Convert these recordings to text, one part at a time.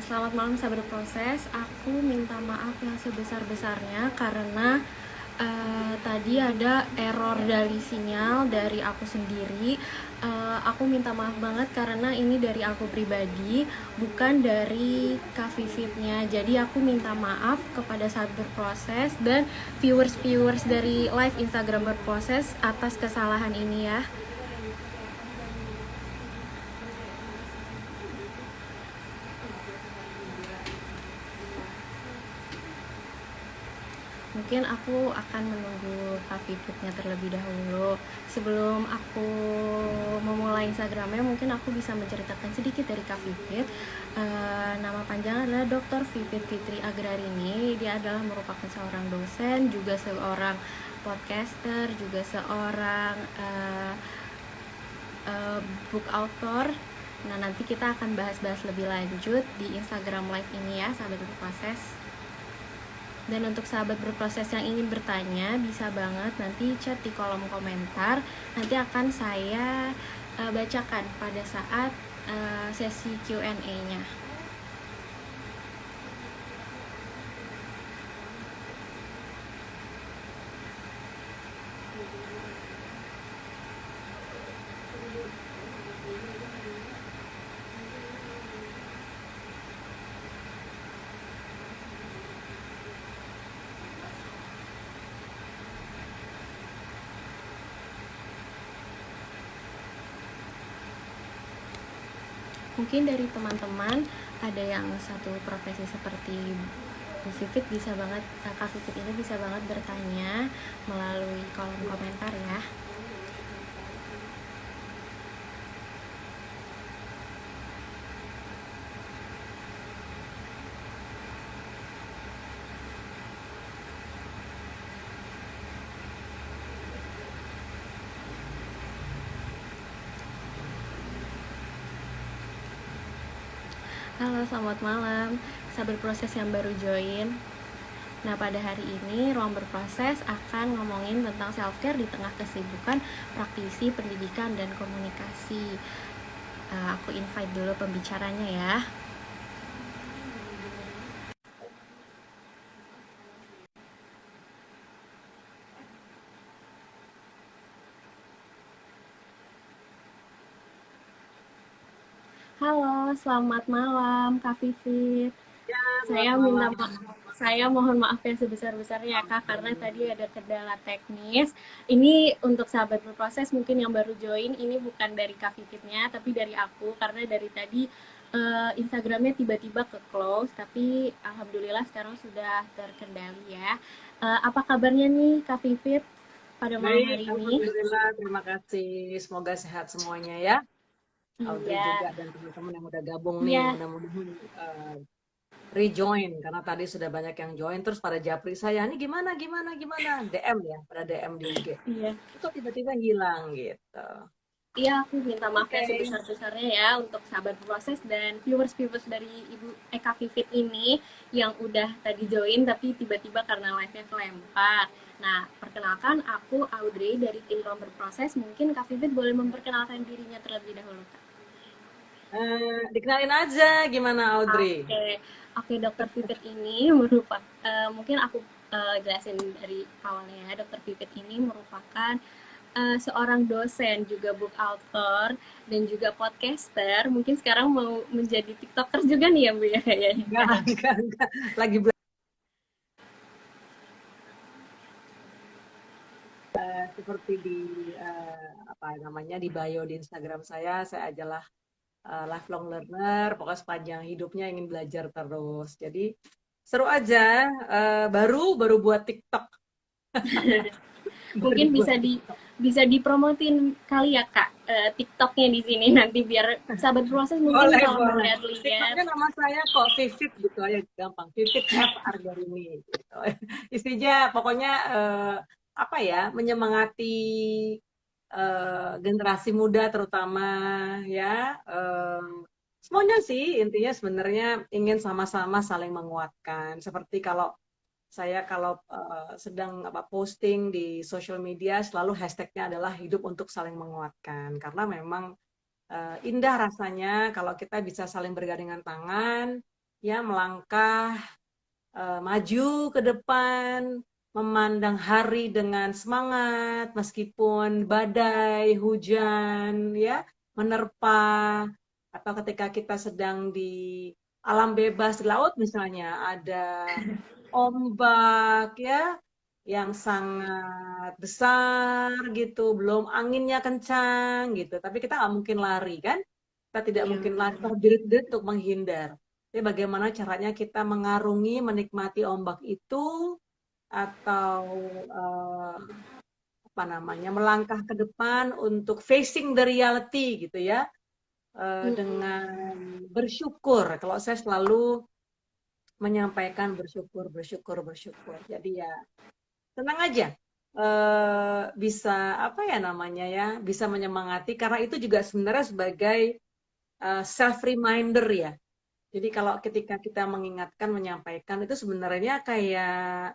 Selamat malam sahabat proses. Aku minta maaf yang sebesar-besarnya karena tadi ada error dari sinyal dari aku sendiri. Aku minta maaf banget karena ini dari aku pribadi, bukan dari Kak Vivitnya. Jadi aku minta maaf kepada sahabat berproses dan viewers dari live Instagram berproses atas kesalahan ini ya. Mungkin aku akan menunggu Kak Vivitnya terlebih dahulu. Sebelum aku memulai Instagramnya, mungkin aku bisa menceritakan sedikit dari Kak Vivit. Nama panjang adalah Dr. Vivit Fitri Agrarini. Dia adalah merupakan seorang dosen, juga seorang podcaster, juga seorang book author. Nah, nanti kita akan bahas-bahas lebih lanjut di Instagram live ini ya, sahabat berproses. Dan untuk sahabat berproses yang ingin bertanya, bisa banget nanti chat di kolom komentar. Nanti akan saya bacakan pada saat sesi Q&A-nya. Mungkin dari teman-teman ada yang satu profesi seperti Bu Vivit, bisa banget, Kak Vivit ini bisa banget bertanya melalui kolom komentar ya. Halo, selamat malam sahabat proses yang baru join. Nah, pada hari ini Ruang Berproses akan ngomongin tentang self-care di tengah kesibukan praktisi pendidikan dan komunikasi. Aku invite dulu pembicaranya ya. Halo, selamat malam Kak Vivit. Ya, selamat Saya minta malam. saya mohon maaf yang sebesar-besarnya ya Kak, karena tadi ada kendala teknis. Ini untuk sahabat berproses mungkin yang baru join, ini bukan dari Kak Vivitnya, tapi dari aku, karena dari tadi Instagramnya tiba-tiba ke close, tapi alhamdulillah sekarang sudah terkendali ya. Apa kabarnya nih Kak Vivit pada malam Baik, hari ini? Alhamdulillah. Terima kasih. Semoga sehat semuanya ya. Audrey Iya, juga dan teman-teman yang udah gabung nih. iya. Mudah-mudahan rejoin. Karena tadi sudah banyak yang join. Terus pada japri saya, ini gimana. DM ya, pada DM di IG. Iya. Kok tiba-tiba hilang gitu. Iya, aku minta maaf Oke. yang sebesar-besarnya ya untuk sahabat proses dan viewers dari Ibu Eka Vivit ini yang udah tadi join tapi tiba-tiba karena live-nya kelempar. Nah, perkenalkan aku Audrey dari tim Ruang Berproses. Mungkin Kak Vivit boleh memperkenalkan dirinya terlebih dahulu, Kak. Dikenalin aja gimana Audrey? Oke, oke, Dokter Vivit ini merupakan mungkin aku jelasin dari awalnya ya. Dokter Vivit ini merupakan seorang dosen, juga book author, dan juga podcaster. Mungkin sekarang mau menjadi tiktoker juga nih ya Bu ya kayaknya. Enggak. Lagi seperti di apa namanya di bio di Instagram saya adalah lifelong learner, pokoknya sepanjang hidupnya ingin belajar terus. Jadi seru aja, baru buat TikTok, baru Mungkin buat TikTok. bisa dipromotin kali ya Kak, TikToknya di sini nanti biar sahabat proses mungkin kalau Boleh. melihat-lihat. TikToknya nama saya kok Vivit gitu aja gampang. Vivit F Argarini gitu. Isinya pokoknya apa ya menyemangati generasi muda terutama ya. Semuanya sih intinya sebenarnya ingin sama-sama saling menguatkan. Seperti kalau sedang apa posting di social media selalu hashtagnya adalah hidup untuk saling menguatkan karena memang indah rasanya kalau kita bisa saling bergandengan tangan, ya melangkah maju ke depan, memandang hari dengan semangat meskipun badai, hujan, ya menerpa, atau ketika kita sedang di alam bebas di laut misalnya ada ombak ya yang sangat besar gitu, belum anginnya kencang gitu, tapi kita nggak mungkin lari kan? Kita tidak Iya mungkin lari benar. terbirit-birit untuk menghindar. Jadi bagaimana caranya kita mengarungi, menikmati ombak itu atau eh, apa namanya melangkah ke depan untuk facing the reality gitu ya, dengan bersyukur. Kalau saya selalu menyampaikan bersyukur, bersyukur, bersyukur. Jadi ya tenang aja. Bisa apa ya namanya ya, bisa menyemangati karena itu juga sebenarnya sebagai self reminder ya. Jadi kalau ketika kita mengingatkan, menyampaikan itu sebenarnya kayak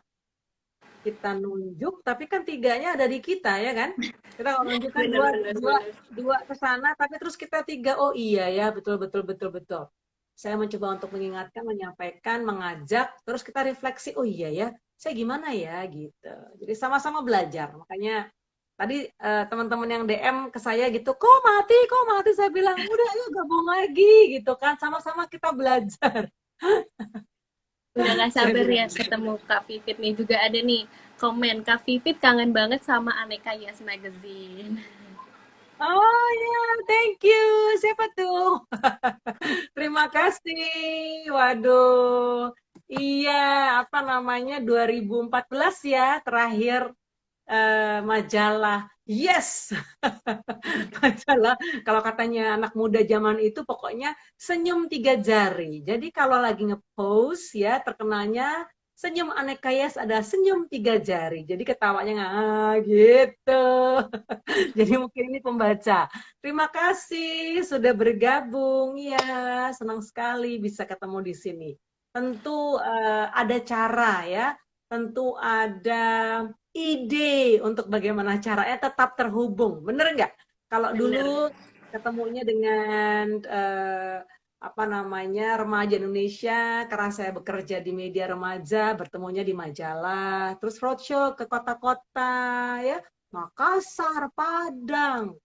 kita nunjuk, tapi kan tiganya ada di kita ya kan? Kita kalau nunjukkan Benar dua, benar dua, benar. dua ke sana, tapi terus kita tiga, oh iya ya, betul, betul, betul, betul. Saya mencoba untuk mengingatkan, menyampaikan, mengajak, terus kita refleksi, oh iya ya, saya gimana ya gitu. Jadi sama-sama belajar. Makanya tadi teman-teman yang DM ke saya gitu, kok mati, kok mati? Saya bilang, udah ayo gabung lagi gitu kan, sama-sama kita belajar. Udah gak Saya sabar bilang ya gitu. ketemu Kak Vivit nih. Juga ada nih komen, Kak Vivit kangen banget sama Aneka Yes Magazine. Oh ya, thank you. Siapa tuh? Terima kasih. Waduh. Iya, apa namanya 2014 ya terakhir majalah. Yes, majalah. Kalau katanya anak muda zaman itu pokoknya senyum tiga jari. Jadi kalau lagi ngepost ya terkenalnya senyum aneka yes ada senyum tiga jari. Jadi ketawanya nggak gitu. Jadi mungkin ini pembaca. Terima kasih sudah bergabung. Ya, senang sekali bisa ketemu di sini. Tentu ada cara ya, tentu ada ide untuk bagaimana caranya tetap terhubung. Bener nggak? Kalau Bener. dulu ketemunya dengan apa namanya remaja Indonesia, karena saya bekerja di media remaja, bertemunya di majalah, terus roadshow ke kota-kota ya, Makassar, Padang,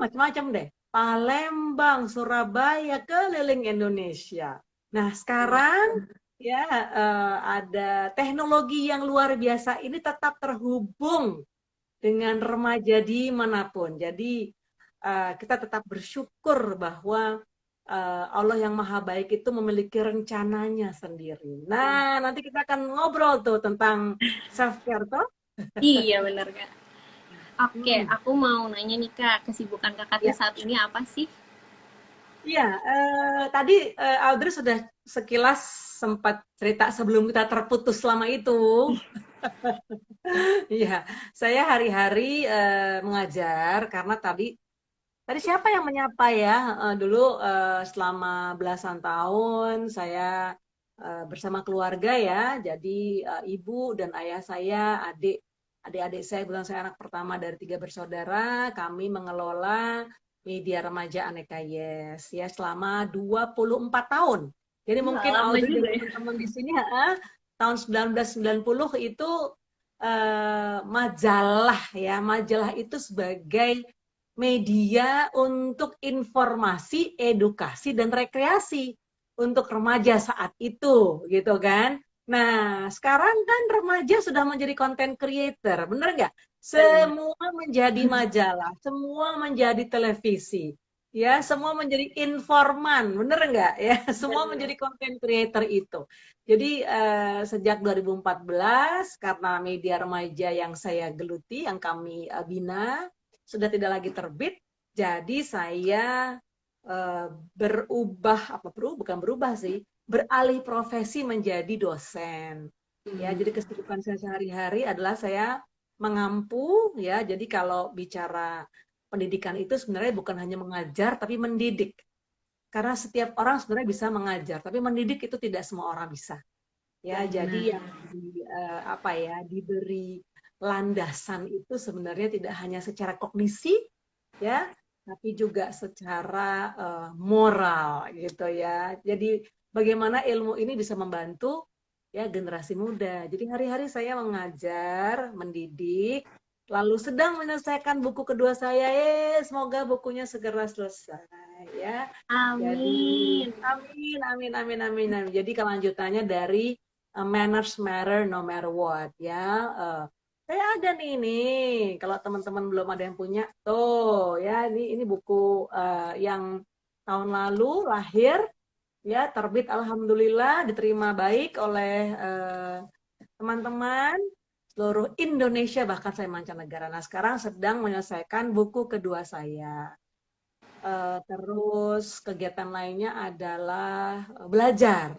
macam-macam deh. Palembang, Surabaya, keliling Indonesia. Nah, sekarang ya ada teknologi yang luar biasa ini tetap terhubung dengan remaja dimanapun. Jadi kita tetap bersyukur bahwa Allah yang Maha Baik itu memiliki rencananya sendiri. Nah, nanti kita akan ngobrol tuh tentang self care tuh. Iya bener Kak. Oke, Hmm. aku mau nanya nih Kak, kesibukan Kakak tuh Ya. saat ini apa sih? Iya, tadi Audrey sudah sekilas sempat cerita sebelum kita terputus lama itu. Iya, saya hari-hari mengajar karena tadi siapa yang menyapa ya? Dulu selama belasan tahun saya bersama keluarga ya. Jadi ibu dan ayah saya, adik-adik saya, bilang saya anak pertama dari tiga bersaudara. Kami mengelola media remaja Aneka Yes ya selama 24 tahun. Jadi Wah, mungkin lama Audrey dan juga ya. teman-teman di sini tahun 1990 itu majalah ya, majalah itu sebagai media untuk informasi, edukasi, dan rekreasi untuk remaja saat itu, gitu kan? Nah, sekarang kan remaja sudah menjadi content creator, bener nggak? Bener. Semua menjadi majalah, semua menjadi televisi, ya, semua menjadi informan, bener nggak? Ya, semua Bener. menjadi content creator itu. Jadi sejak 2014 karena media remaja yang saya geluti, yang kami bina, sudah tidak lagi terbit, jadi saya eh, bukan berubah sih, beralih profesi menjadi dosen. Ya, Hmm. jadi kesibukan saya sehari-hari adalah saya mengampu ya. Jadi kalau bicara pendidikan itu sebenarnya bukan hanya mengajar tapi mendidik. Karena setiap orang sebenarnya bisa mengajar, tapi mendidik itu tidak semua orang bisa. Ya, jadi Bener. yang apa ya, diberi landasan itu sebenarnya tidak hanya secara kognisi, ya, tapi juga secara moral gitu ya. Jadi bagaimana ilmu ini bisa membantu ya generasi muda. Jadi hari-hari saya mengajar, mendidik, lalu sedang menyelesaikan buku kedua saya. Semoga bukunya segera selesai ya. Jadi Amin. amin, amin, amin, amin, amin. Jadi kelanjutannya dari manners matter no matter what ya. Eh, saya ada nih. Kalau teman-teman belum ada yang punya, tuh ya ini buku yang tahun lalu lahir ya, terbit alhamdulillah diterima baik oleh teman-teman seluruh Indonesia bahkan saya mancanegara. Nah, sekarang sedang menyelesaikan buku kedua saya. Terus kegiatan lainnya adalah belajar.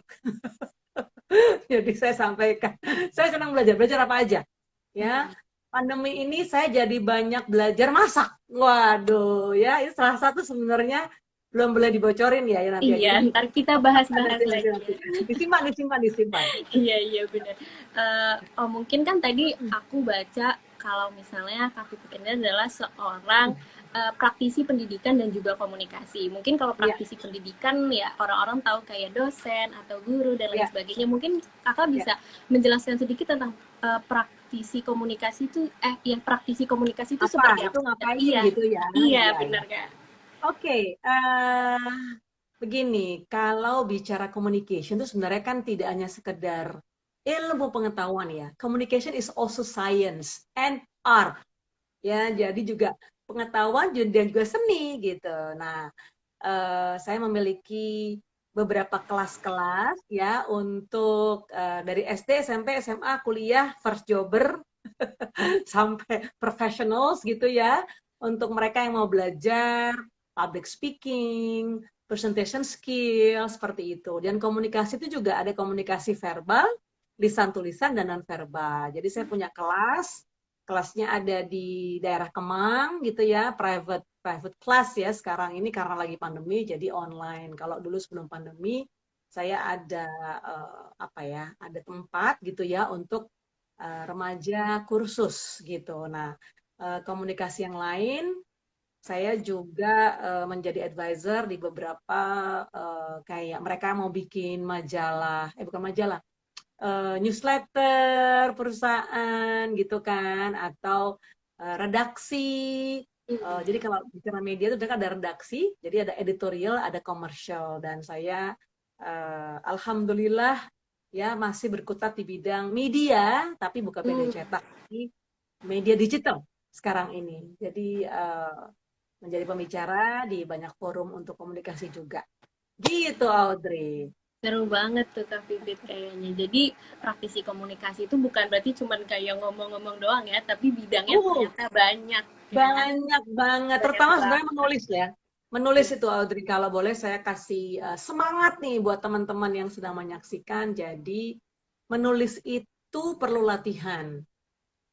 Jadi saya sampaikan, saya senang belajar. Belajar apa aja? Ya, pandemi ini saya jadi banyak belajar masak. Waduh, ya ini salah satu sebenarnya belum boleh dibocorin ya nanti ya. Iya, Jadi ntar kita nanti bahas-bahas nanti lagi nanti. ya. Disimpan disimpan disimpan. Iya, iya benar. Oh mungkin kan tadi aku baca kalau misalnya Kak Pipit ini adalah seorang praktisi pendidikan dan juga komunikasi. Mungkin kalau Iya, praktisi pendidikan ya orang-orang tahu kayak dosen atau guru dan lain iya, sebagainya. Mungkin Kakak iya. bisa menjelaskan sedikit tentang praktisi komunikasi itu yang praktisi komunikasi itu Apa seperti itu apa? ngapain Iya, gitu ya? iya Iya, iya. benar Kak. Oke, begini, kalau bicara communication itu sebenarnya kan tidak hanya sekedar ilmu pengetahuan ya. Communication is also science and art. Ya, jadi juga pengetahuan dan juga seni gitu. Nah, saya memiliki beberapa kelas-kelas ya untuk dari SD, SMP, SMA, kuliah, first jobber sampai professionals gitu ya. Untuk mereka yang mau belajar public speaking, presentation skill seperti itu. Dan komunikasi itu juga ada komunikasi verbal, lisan tulisan dan non verbal. Jadi saya punya kelas, kelasnya ada di daerah Kemang gitu ya, private private class ya sekarang ini karena lagi pandemi jadi online. Kalau dulu sebelum pandemi saya ada apa ya, ada tempat gitu ya untuk remaja kursus gitu. Nah, komunikasi yang lain, saya juga menjadi advisor di beberapa kayak mereka mau bikin majalah, bukan majalah, newsletter perusahaan gitu kan, atau redaksi. Jadi kalau bicara media itu kan ada redaksi, jadi ada editorial, ada komersial, dan saya alhamdulillah ya masih berkutat di bidang media, tapi bukan media Hmm. cetak, tapi media digital sekarang ini. Jadi menjadi pembicara di banyak forum untuk komunikasi juga. Gitu Audrey. Seru banget tuh Kak Pipit kayaknya. Jadi praktisi komunikasi itu bukan berarti cuman kayak ngomong-ngomong doang ya, tapi bidangnya Uh, ternyata banyak ya. Banyak banget, Banyak terutama banget. sebenarnya menulis ya. Menulis itu Audrey, kalau boleh saya kasih semangat nih buat teman-teman yang sedang menyaksikan. Jadi menulis itu perlu latihan.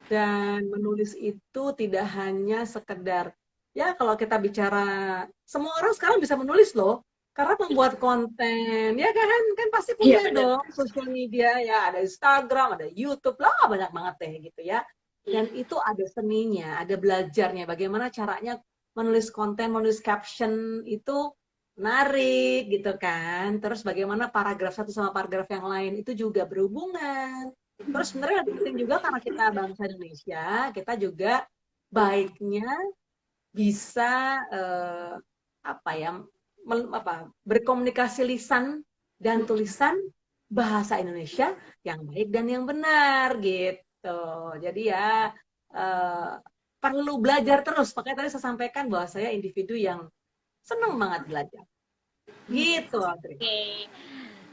Dan menulis itu tidak hanya sekedar, ya kalau kita bicara, semua orang sekarang bisa menulis loh. Karena membuat konten, ya kan pasti Iya punya bener. dong sosial media, ya ada Instagram, ada YouTube, lah banyak banget deh gitu ya. Iya. Dan itu ada seninya, ada belajarnya, bagaimana caranya menulis konten, menulis caption itu menarik gitu kan. Terus bagaimana paragraf satu sama paragraf yang lain itu juga berhubungan. Terus sebenarnya lebih penting juga karena kita bangsa Indonesia, kita juga baiknya bisa apa ya berkomunikasi lisan dan tulisan bahasa Indonesia yang baik dan yang benar gitu. Jadi ya eh, perlu belajar terus. Makanya tadi saya sampaikan bahwa saya individu yang senang banget belajar. Gitu, Audrey. Oke.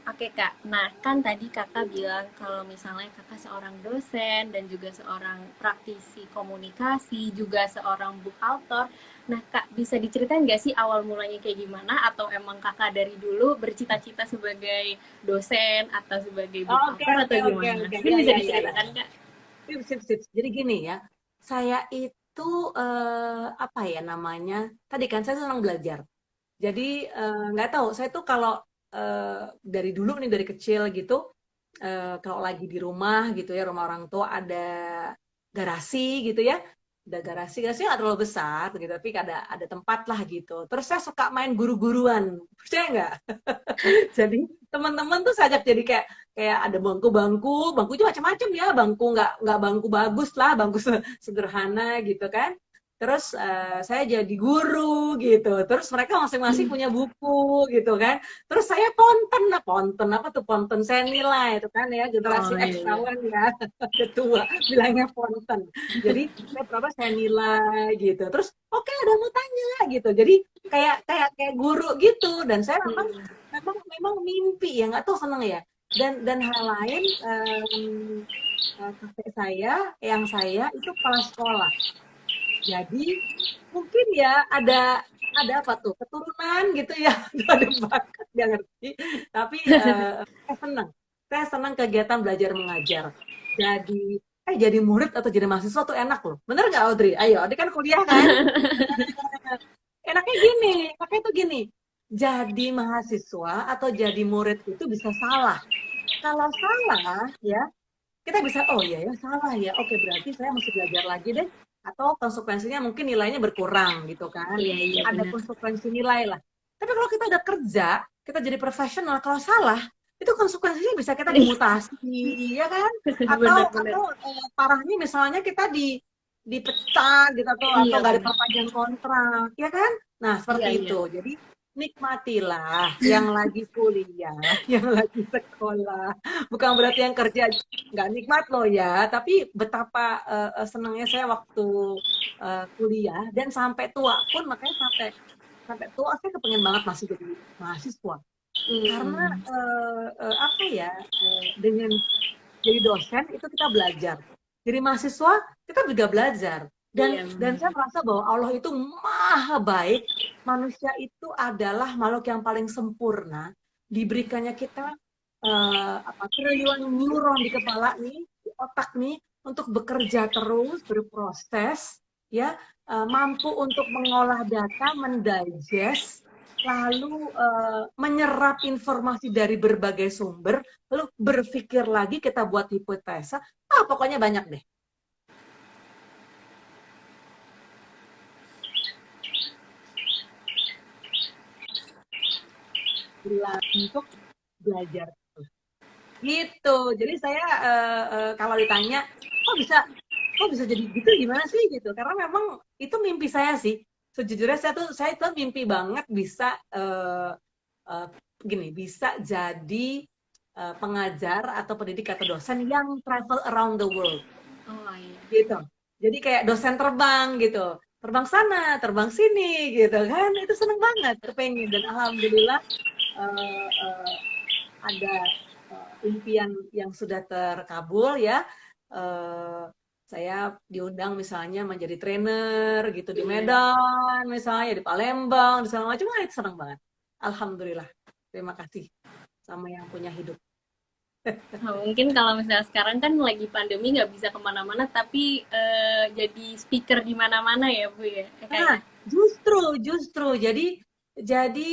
Oke Kak, nah kan tadi Kakak bilang kalau misalnya Kakak seorang dosen dan juga seorang praktisi komunikasi, juga seorang book author. Nah Kak, bisa diceritain nggak sih awal mulanya kayak gimana? Atau emang Kakak dari dulu bercita-cita sebagai dosen atau sebagai book Oke, author atau oke, oke, gimana? oke. Mungkin Ya, bisa ya, ya, ya. diceritakan Kak? Sip, sip, sip. Jadi gini ya, saya itu apa ya namanya? Tadi kan saya senang belajar. Jadi nggak tahu, saya tuh kalau dari dulu nih dari kecil gitu, kalau lagi di rumah gitu ya, rumah orang tua ada garasi gitu ya. garasi nggak terlalu besar gitu, tapi ada tempat lah gitu. Terus saya suka main guru-guruan, percaya nggak? Jadi teman-teman tuh saya ajak jadi kayak kayak ada bangku itu macam-macam ya, bangku nggak bangku bagus lah, bangku sederhana gitu kan. Terus saya jadi guru gitu. Terus mereka masing-masing punya buku gitu kan. Terus saya ponten apa tuh ponten saya nilai itu kan ya, generasi Oh X iya iya. kawan ya, ketua bilangnya ponten. Jadi saya berapa saya nilai gitu. Terus oke ada mau tanya gitu. Jadi kayak guru gitu, dan saya memang Hmm. memang memang mimpi ya, nggak tahu seneng ya. Dan hal lain, kakek saya, yang saya itu kepala sekolah. Jadi mungkin ya ada apa tuh keturunan gitu ya, ada bakat dia ngerti. Tapi saya senang, saya senang kegiatan belajar mengajar. Jadi jadi murid atau jadi mahasiswa tuh enak loh. Bener nggak Audrey? Ayo, Audrey kan kuliah kan? Enaknya tuh gini, jadi mahasiswa atau jadi murid itu bisa salah. Kalau salah, ya kita bisa, oh iya ya salah ya, oke berarti saya mesti belajar lagi deh. Atau konsekuensinya mungkin nilainya berkurang gitu kan. Iya iya Ada benar. konsekuensi nilai lah. Tapi kalau kita udah kerja, kita jadi profesional, kalau salah, itu konsekuensinya bisa kita dimutasi, ya kan? Atau Benar-benar. parahnya misalnya kita dipecat gitu, atau Iya nggak benar. diperpanjang kontrak, ya kan? Nah, seperti Iya iya. itu. Jadi nikmatilah yang lagi kuliah, yang lagi sekolah. Bukan berarti yang kerja nggak nikmat loh ya, tapi betapa senangnya saya waktu kuliah dan sampai tua pun, makanya sampai sampai tua saya kepengen banget masih jadi mahasiswa. Karena Hmm. apa ya, dengan jadi dosen itu kita belajar. Jadi mahasiswa kita juga belajar. Iya Dan saya benar. merasa bahwa Allah itu maha baik. Manusia itu adalah makhluk yang paling sempurna. Diberikannya kita apa triliunan neuron di kepala nih, di otak nih, untuk bekerja terus, berproses, ya, mampu untuk mengolah data, mendigest, lalu menyerap informasi dari berbagai sumber, lalu berpikir lagi, kita buat hipotesa, pokoknya banyak deh. Untuk belajar. Gitu. Jadi saya kalau ditanya, kok bisa kok bisa jadi gitu gimana sih gitu. Karena memang itu mimpi saya sih. Sejujurnya saya tuh mimpi banget bisa eh, gini, bisa jadi pengajar atau pendidik atau dosen yang travel around the world Oh iya. gitu. Jadi kayak dosen terbang gitu. Terbang sana, terbang sini gitu kan. Itu seneng banget, kepengen, dan alhamdulillah eh, eh, ada impian yang sudah terkabul ya. Eh, saya diundang misalnya menjadi trainer gitu di Iya. Medan, misalnya di Palembang, di segala macam. Itu senang banget. Alhamdulillah. Terima kasih sama yang punya hidup. Nah, mungkin kalau misalnya sekarang kan lagi pandemi nggak bisa kemana-mana, tapi jadi speaker di mana-mana ya Bu ya, Nah, kayaknya. justru jadi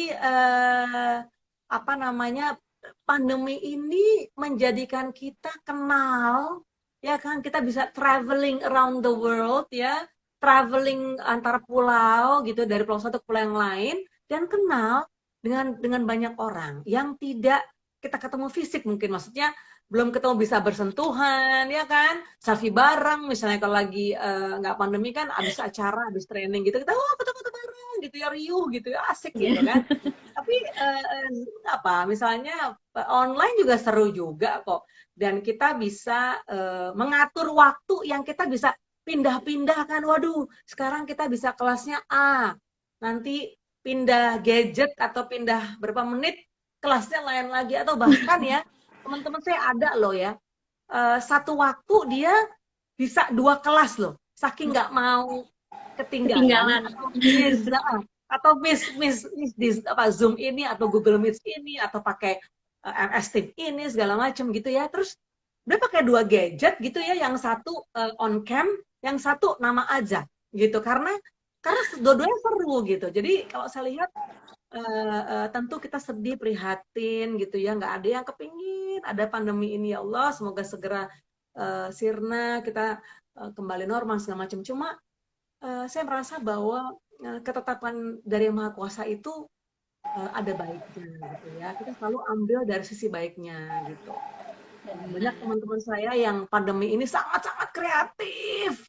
apa namanya, pandemi ini menjadikan kita kenal, ya kan? Kita bisa traveling around the world ya, traveling antar pulau gitu, dari pulau satu ke pulau yang lain, dan kenal dengan banyak orang yang tidak kita ketemu fisik, mungkin maksudnya belum ketemu bisa bersentuhan, ya kan? Selfie bareng, misalnya kalau lagi nggak pandemi kan, abis acara, abis training gitu, kita foto-foto bareng gitu ya, riuh gitu ya, asik gitu Iya. kan. Tapi apa, misalnya online juga seru juga kok. Dan kita bisa mengatur waktu yang kita bisa pindah-pindah kan. Waduh, sekarang kita bisa kelasnya A, nanti pindah gadget atau pindah berapa menit kelasnya lain lagi, atau bahkan ya teman-teman saya ada loh ya, satu waktu dia bisa dua kelas loh, saking nggak mau ketinggalan Ketinggalan. atau miss di apa Zoom ini atau Google Meet ini atau pakai MS Team ini segala macam gitu ya. Terus dia pakai dua gadget gitu ya, yang satu on cam, yang satu nama aja gitu, karena dua-duanya seru gitu. Jadi kalau saya lihat tentu kita sedih, prihatin gitu ya, nggak ada yang kepingin ada pandemi ini, ya Allah semoga segera sirna, kita kembali normal segala macam. Cuma saya merasa bahwa ketetapan dari Yang Maha Kuasa itu ada baiknya gitu ya. Kita selalu ambil dari sisi baiknya gitu. Banyak Benar. teman-teman saya yang pandemi ini sangat-sangat kreatif.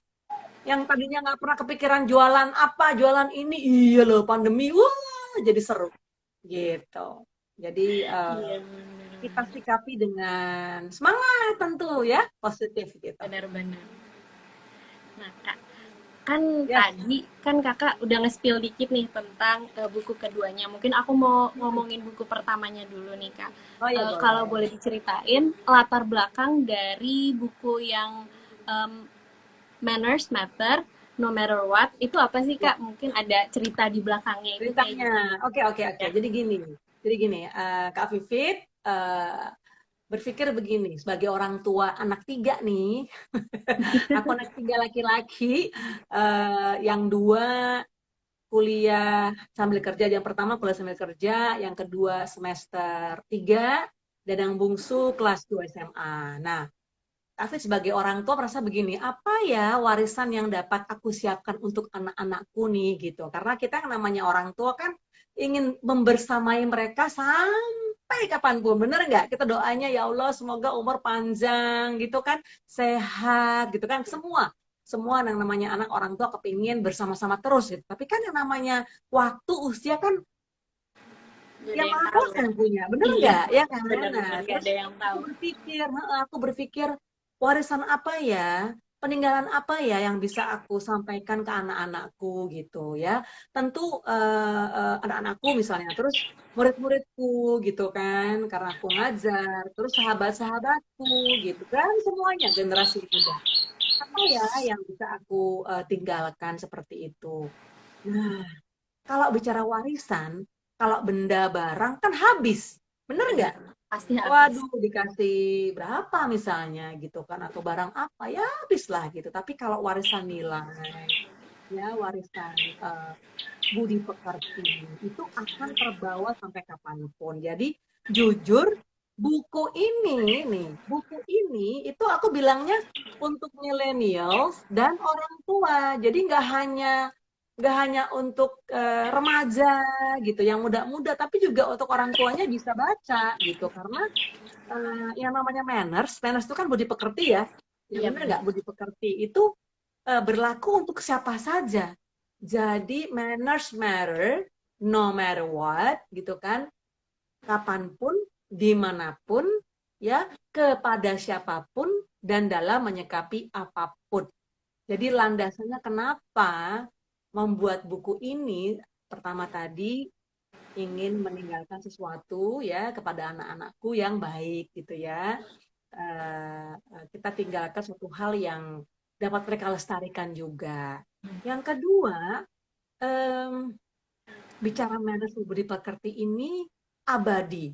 Yang tadinya nggak pernah kepikiran jualan apa, jualan ini, iya loh pandemi, wah jadi seru gitu. Jadi Iya, benar kita benar. sikapi dengan semangat tentu ya, positif gitu. Benar-benar. Nah, Kak, kan Yes. tadi kan Kakak udah nge-spill dikit nih tentang buku keduanya. Mungkin aku mau Hmm. ngomongin buku pertamanya dulu nih, Kak. Oh ya Kalau boleh. boleh diceritain latar belakang dari buku yang em, Manners Matter No Matter What itu apa sih, Ya, Kak? Mungkin ada cerita di belakangnya itu kayak ceritanya. gimana? Oke, oke, oke. Ya. Jadi gini, Kak Vivit berpikir begini, sebagai orang tua anak tiga nih, aku anak tiga laki-laki, yang dua kuliah sambil kerja, yang pertama kuliah sambil kerja, yang kedua semester 3, dan yang bungsu kelas 2 SMA. Nah, tapi sebagai orang tua merasa begini, apa ya warisan yang dapat aku siapkan untuk anak-anakku nih gitu. Karena kita yang namanya orang tua kan ingin membersamai mereka sampai kapanpun, bener nggak? Kita doanya ya Allah semoga umur panjang gitu kan, sehat gitu kan, semua. Semua yang namanya anak orang tua kepingin bersama-sama terus gitu. Tapi kan yang namanya waktu usia kan Gak ada yang yang maha tahu. kuasa yang punya, bener Iya, nggak? Ya kan? Nah, benar-benar gak terus ada yang tahu. aku berpikir warisan apa ya, peninggalan apa ya yang bisa aku sampaikan ke anak-anakku gitu ya. Tentu anak-anakku misalnya, terus murid-muridku gitu kan, karena aku ngajar, terus sahabat-sahabatku gitu kan, semuanya generasi muda. Apa ya yang bisa aku tinggalkan seperti itu? Nah, kalau bicara warisan, kalau benda barang kan habis, bener nggak? Benar. Pasti habis. Waduh, dikasih berapa misalnya gitu kan, atau barang apa ya habis lah gitu. Tapi kalau warisan nilai, ya warisan budi pekerti itu akan terbawa sampai kapanpun. Jadi jujur, buku ini itu aku bilangnya untuk millennials dan orang tua. Jadi nggak hanya untuk remaja gitu, yang muda-muda, tapi juga untuk orang tuanya bisa baca gitu. Karena yang namanya manners itu kan budi pekerti ya. Ya Iya benar benar. nggak, budi pekerti itu berlaku untuk siapa saja. Jadi manners matter no matter what gitu kan, kapanpun, dimanapun, ya kepada siapapun dan dalam menyikapi apapun. Jadi landasannya kenapa membuat buku ini, pertama tadi ingin meninggalkan sesuatu ya kepada anak-anakku yang baik gitu ya. Kita tinggalkan suatu hal yang dapat mereka lestarikan juga. Yang kedua, em, bicara manners budi pekerti ini abadi.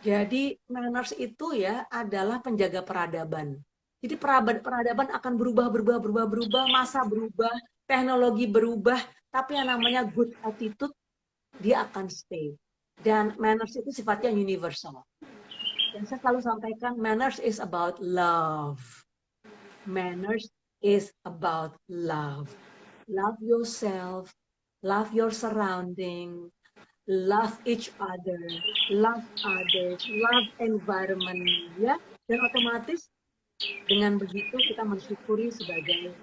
Jadi manners itu ya adalah penjaga peradaban. Jadi peradaban akan berubah, berubah, berubah, berubah, masa berubah, teknologi berubah, tapi yang namanya good attitude dia akan stay. Dan manners itu sifatnya universal. Yang saya selalu sampaikan, manners is about love. Manners is about love. Love yourself, love your surrounding, love each other, love others, love environment, ya. Dan otomatis dengan begitu kita mensyukuri sebagai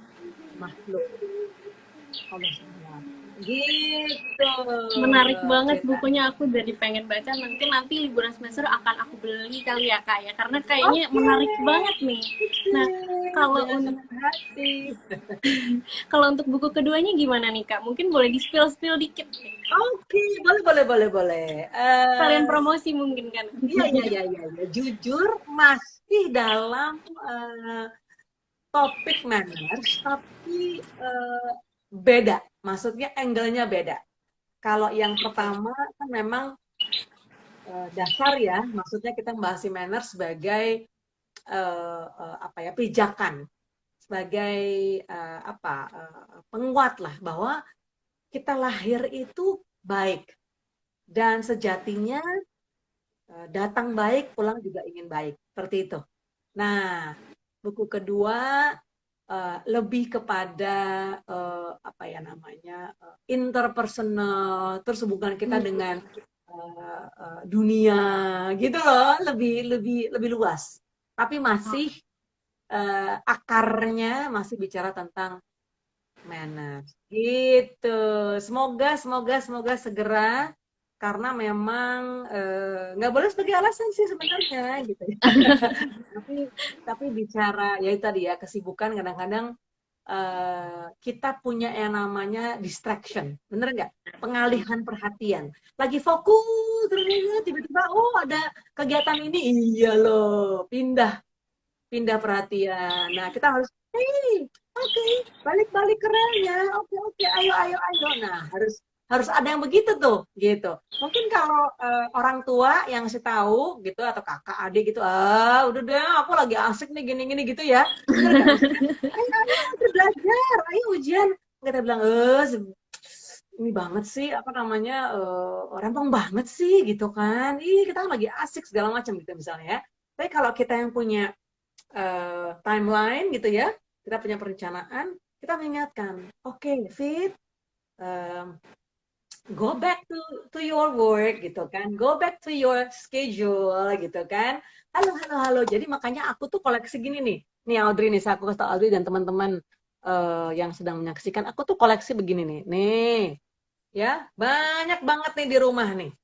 makhluk Allah SWT. Gitu Menarik banget bukunya, ceritanya. aku jadi pengen baca. Nanti liburan semester akan aku beli kali ya, Kak ya, karena kayaknya Oke, menarik banget nih. Nah, sip, kalau dengan senang hati. kalau untuk buku keduanya gimana nih, Kak? Mungkin boleh di spill spill dikit, Oke, boleh, boleh, boleh, boleh. kalian promosi mungkin kan. Iya, iya, iya, iya, iya. Jujur masih dalam eh, topik manners, tapi beda. Maksudnya angle-nya beda. Kalau yang pertama kan memang dasar ya, maksudnya kita membahas manners sebagai apa ya, pijakan, sebagai apa, penguat lah bahwa kita lahir itu baik dan sejatinya datang baik, pulang juga ingin baik, seperti itu. Nah, buku kedua lebih kepada apa ya namanya interpersonal, terus hubungan kita dengan dunia gitu loh, lebih lebih lebih luas. Tapi masih akarnya masih bicara tentang manage gitu. Semoga semoga semoga segera karena memang nggak boleh sebagai alasan sih sebenarnya gitu ya. Tapi tapi bicara ya itu tadi ya kesibukan kadang-kadang kita punya yang namanya distraction, bener nggak? Pengalihan perhatian. Lagi fokus, terus tiba-tiba oh ada kegiatan ini, iya loh, pindah pindah perhatian. Nah, kita harus, hey, oke, balik-balik ke relnya, oke, oke, ayo, ayo, ayo. Nah, harus harus ada yang begitu tuh, gitu. Mungkin kalau orang tua yang ngasih tahu gitu atau kakak adik gitu, udah deh, aku lagi asik nih gini-gini gitu ya, bener nggak? Maksudnya, ayo, ayo, ayo belajar, ayo ujian. Kita bilang, ini banget sih, apa namanya, rempong banget sih, gitu kan. Ih, kita kan lagi asik segala macam gitu misalnya ya. Tapi kalau kita yang punya timeline gitu ya, kita punya perencanaan, kita mengingatkan, oke, Fit, um, go back to your work gitu kan, go back to your schedule gitu kan. Halo, halo, halo. Jadi makanya aku tuh koleksi gini nih Audrey nih, aku kasih tau Audrey dan teman-teman yang sedang menyaksikan, aku tuh koleksi begini nih, ya, banyak banget nih di rumah nih,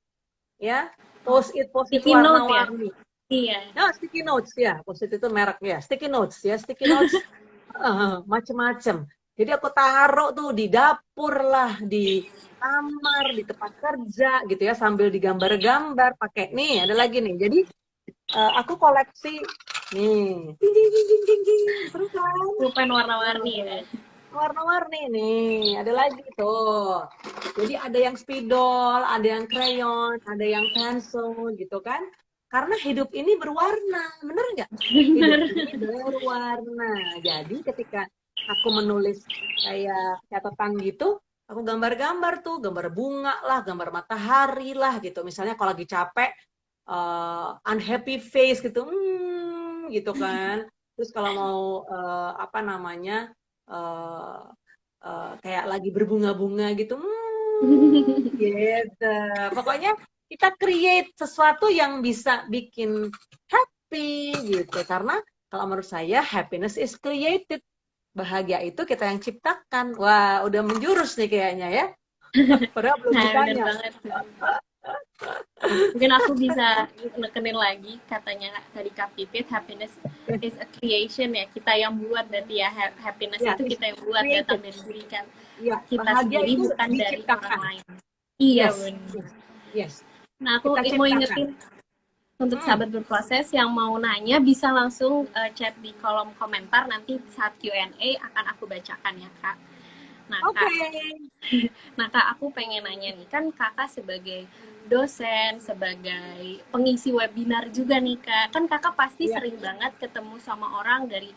ya, post it Sticky note ya? warna-warni. Iya. Nah, sticky notes ya, Post-it itu merek ya. Sticky notes macem-macem. Jadi aku taruh tuh di dapur lah, di kamar, di tempat kerja gitu ya, sambil digambar-gambar pakai nih, ada lagi nih. Jadi aku koleksi nih, ding ding ding ding ding ding, seru kan? Pulpen warna-warni ya. Tuh, warna-warni nih, ada lagi tuh. Jadi ada yang spidol, ada yang krayon, ada yang pensil gitu kan. Karena hidup ini berwarna, bener nggak? Hidup Bener. ini berwarna. Jadi ketika aku menulis kayak catatan gitu, aku gambar-gambar tuh, gambar bunga lah, gambar matahari lah gitu. Misalnya kalau lagi capek, unhappy face gitu, gitu kan. Terus kalau mau apa namanya, eh, kayak lagi berbunga-bunga gitu, gitu. Pokoknya kita create sesuatu yang bisa bikin happy gitu. Karena kalau menurut saya happiness is created. Bahagia itu kita yang ciptakan. Wah, udah menjurus nih kayaknya ya. Padahal belum Nah, bener ditanya. banget. Mungkin aku bisa nekenin lagi katanya tadi Kak Pipit, happiness is a creation ya. Kita yang buat berarti ya, happiness Ya, itu is kita yang buat, created. datang dari diri kan Iya, kita bahagia sendiri, itu bukan dari orang diciptakan. lain. Iya Yes, benar. yes, yes. Nah, aku Kita mau ciptakan. ingetin untuk Hmm, sahabat berproses yang mau nanya bisa langsung chat di kolom komentar, nanti saat Q&A akan aku bacakan ya Kak. Nah oke. Kak, aku pengen nanya nih, kan kakak sebagai dosen, sebagai pengisi webinar juga nih kak, kan kakak pasti Ya, sering banget ketemu sama orang dari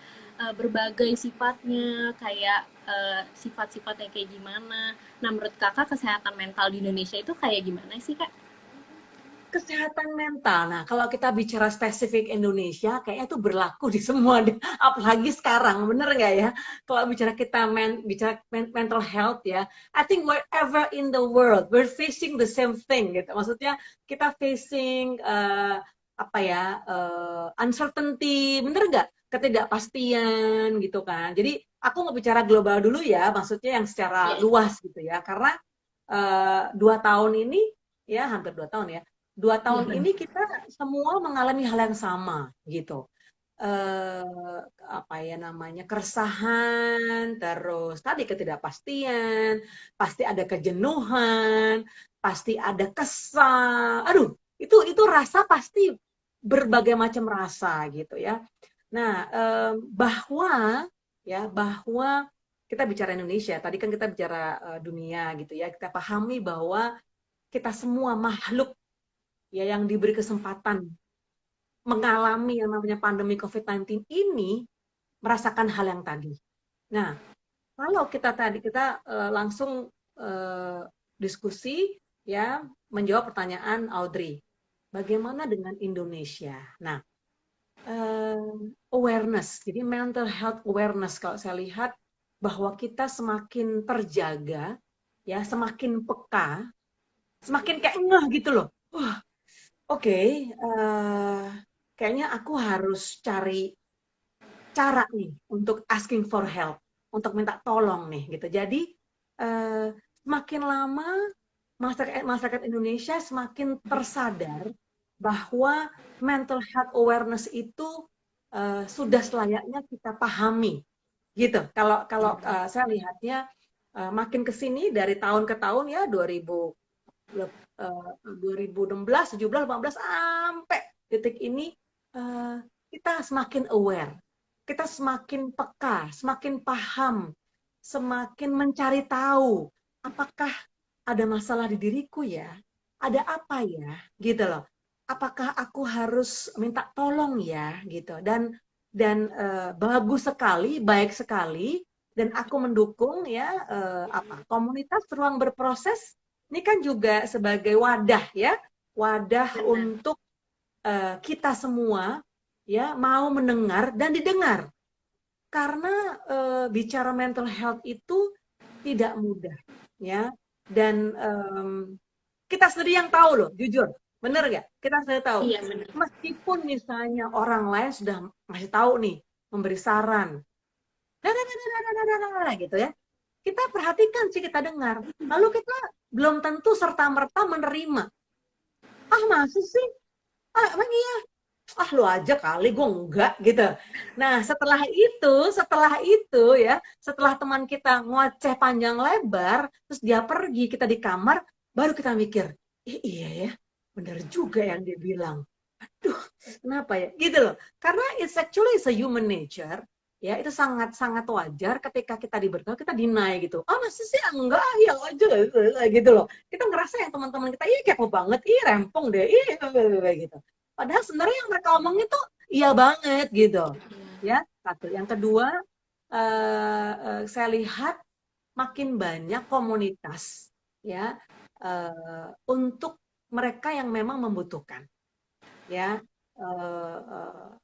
berbagai sifatnya, kayak sifat-sifatnya kayak gimana. Nah menurut kakak kesehatan mental di Indonesia itu kayak gimana sih kak? kesehatan mental. Nah, kalau kita bicara spesifik Indonesia, kayaknya itu berlaku di semua deh. Apalagi sekarang, bener nggak ya? Kalau bicara kita bicara mental health ya, I think wherever in the world, we're facing the same thing gitu. Maksudnya kita facing apa ya, uncertainty, bener nggak? Ketidakpastian gitu kan. Jadi aku mau bicara global dulu ya, maksudnya yang secara Yes. luas gitu ya. Karena 2 tahun ini, ya hampir 2 tahun ya, 2 tahun Iya. ini kita semua mengalami hal yang sama gitu. Apa ya namanya, keresahan, terus tadi ketidakpastian, pasti ada kejenuhan, pasti ada kesal. Aduh, itu rasa pasti berbagai macam rasa gitu ya. Nah, bahwa kita bicara Indonesia, tadi kan kita bicara dunia gitu ya. Kita pahami bahwa kita semua makhluk ya yang diberi kesempatan mengalami yang namanya pandemi COVID-19 ini merasakan hal yang tadi. Nah, kalau kita langsung uh, diskusi ya menjawab pertanyaan Audrey, bagaimana dengan Indonesia? Nah, awareness. Jadi mental health awareness kalau saya lihat bahwa kita semakin terjaga, ya semakin peka, semakin kayak ngeh gitu loh. Wah, oke, kayaknya aku harus cari cara nih untuk asking for help, untuk minta tolong nih gitu. Jadi eh, semakin lama masyarakat Indonesia semakin tersadar bahwa mental health awareness itu sudah selayaknya kita pahami gitu. Kalau kalau saya lihatnya makin ke sini dari tahun ke tahun ya 2016, 17, 18 sampai detik ini eh, kita semakin aware, kita semakin peka, semakin paham, semakin mencari tahu apakah ada masalah di diriku ya, ada apa ya, gitu loh. Apakah aku harus minta tolong ya, gitu. Dan bagus sekali, baik sekali, dan aku mendukung ya komunitas ruang berproses ini kan juga sebagai wadah ya, wadah Benar. untuk kita semua ya mau mendengar dan didengar. Karena bicara mental health itu tidak mudah ya. Dan kita sendiri yang tahu loh, jujur. Bener nggak? Kita sendiri tahu. Iya, benar. Meskipun misalnya orang lain sudah ngasih tahu nih, memberi saran, gitu ya. Kita perhatikan sih, kita dengar. Lalu kita belum tentu serta-merta menerima. Ah, masih sih? Ah, emang iya? Ah, lu aja kali, gue enggak, gitu. Nah, setelah itu ya, setelah teman kita ngoceh panjang lebar, terus dia pergi, kita di kamar, baru kita mikir, iya ya, benar juga yang dia bilang. Aduh, kenapa ya? Gitu loh. Karena it's a human nature. Ya, itu sangat-sangat wajar ketika kita diberitahu, kita deny gitu. Ah, masih sih enggak, ya aja gitu loh. Kita ngerasa yang teman-teman kita, ih kepo banget, ih rempong deh, ih gitu. Padahal sebenarnya yang mereka omongin tuh iya banget gitu. Ya, satu. Yang kedua, saya lihat makin banyak komunitas ya untuk mereka yang memang membutuhkan ya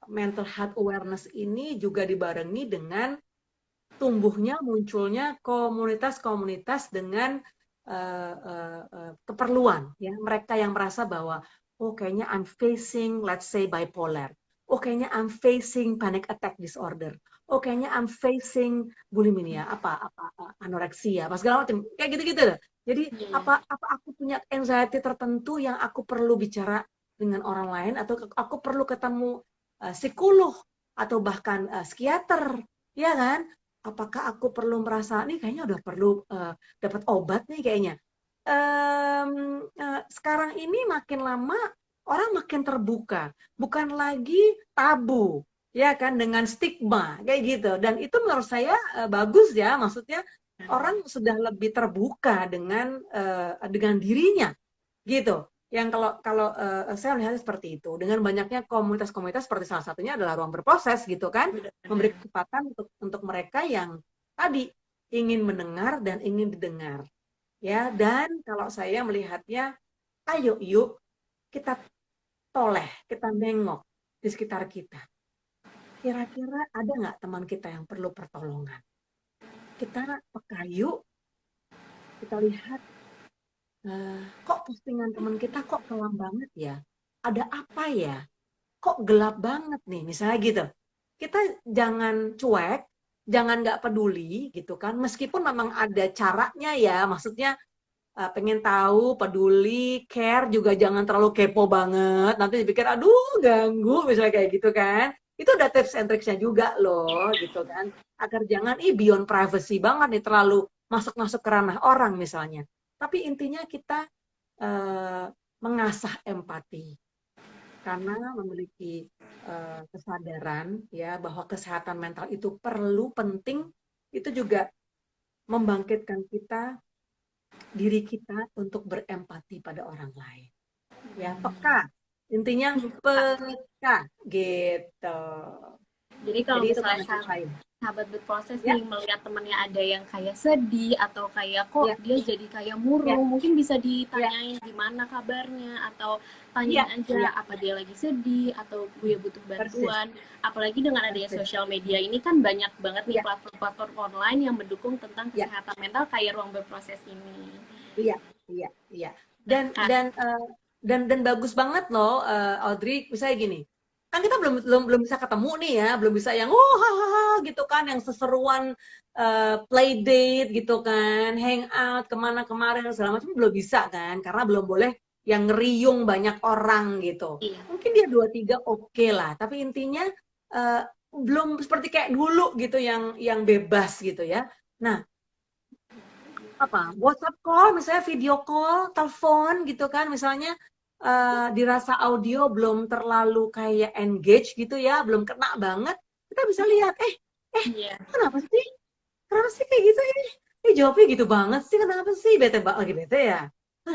mental health awareness ini juga dibarengi dengan tumbuhnya munculnya komunitas-komunitas dengan keperluan ya mereka yang merasa bahwa oh kayaknya I'm facing let's say bipolar, oh kayaknya I'm facing panic attack disorder, oh kayaknya I'm facing bulimia apa anoreksia apa segala macam kayak gitu-gitu. Jadi Iya, iya. apa aku punya anxiety tertentu yang aku perlu bicara dengan orang lain atau aku perlu ketemu psikolog atau bahkan psikiater ya kan, apakah aku perlu merasa nih kayaknya udah perlu dapat obat nih kayaknya. Sekarang ini makin lama orang makin terbuka, bukan lagi tabu, ya kan dengan stigma kayak gitu. Dan itu menurut saya bagus ya, maksudnya orang sudah lebih terbuka dengan dirinya gitu. Yang kalau kalau saya melihatnya seperti itu dengan banyaknya komunitas-komunitas seperti salah satunya adalah ruang berproses gitu kan, memberi Benar-benar. kesempatan untuk mereka yang tadi ingin mendengar dan ingin didengar ya. Dan kalau saya melihatnya ayo yuk kita toleh, kita nengok di sekitar kita, kira-kira ada nggak teman kita yang perlu pertolongan, kita peka yuk, kita lihat kok postingan teman kita kok kelam banget ya? Ada apa ya? Kok gelap banget nih? Misalnya gitu. Kita jangan cuek, jangan nggak peduli gitu kan. Meskipun memang ada caranya ya, maksudnya pengen tahu, peduli, care juga jangan terlalu kepo banget. Nanti dipikir, aduh ganggu, misalnya kayak gitu kan. Itu ada tips and tricksnya juga loh, gitu kan. Agar jangan, beyond privacy banget nih, terlalu masuk-masuk ke ranah orang misalnya. Tapi intinya kita eh, mengasah empati karena memiliki kesadaran ya bahwa kesehatan mental itu perlu penting, itu juga membangkitkan kita, diri kita untuk berempati pada orang lain. Ya, peka. Intinya peka gitu. Jadi kalau Jadi itu misalnya komentar saya. sahabat berproses Ya, nih melihat temannya ada yang kayak sedih atau kayak kok ya, dia jadi kayak ya, murung, mungkin bisa ya, ditanyain gimana kabarnya atau iya, tanyain iya, aja apa dia lagi sedih atau gue butuh persis, bantuan. Apalagi dengan adanya persis. sosial media ini kan banyak banget nih Iya, platform-platform online yang mendukung tentang iya, kesehatan mental kayak ruang berproses ini. iya, iya, iya. Nah, Dan Kak, dan eh, dan bagus banget loh, Audrey. Misalnya gini, kan kita belum belum belum bisa ketemu nih ya, belum bisa yang hahaha gitu kan, yang seseruan play date gitu kan, hangout kemana kemarin segala macam belum bisa kan, karena belum boleh yang ngeriung banyak orang gitu. iya, Mungkin dia dua tiga oke lah, tapi intinya eh, belum seperti kayak dulu gitu yang bebas gitu ya. Nah, apa WhatsApp call misalnya video call telepon gitu kan misalnya dirasa audio belum terlalu kayak engage gitu ya belum kena banget kita bisa lihat eh iya, kenapa sih kayak gitu jawabnya gitu banget sih kenapa sih bete banget lagi bete ya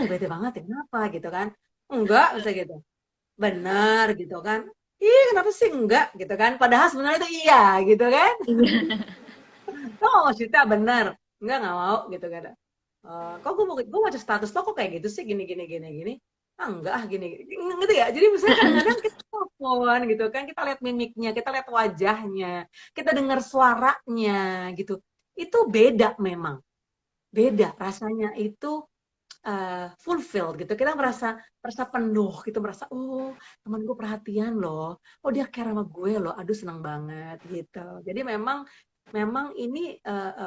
bete banget ya kenapa gitu kan enggak bisa gitu benar gitu kan ih kenapa sih enggak gitu kan padahal sebenarnya itu iya gitu kan iya, oh maksudnya benar nggak mau gitu kan. Kok gue baca status lo kok kayak gitu sih gini gini gini gini enggak gini, gini ngerti ya jadi misalnya kadang-kadang kita telepon gitu kan kita lihat mimiknya kita lihat wajahnya kita dengar suaranya gitu itu beda memang beda rasanya itu fulfilled gitu kita merasa merasa penuh gitu merasa oh teman gue perhatian loh oh dia care sama gue loh aduh senang banget gitu jadi memang memang ini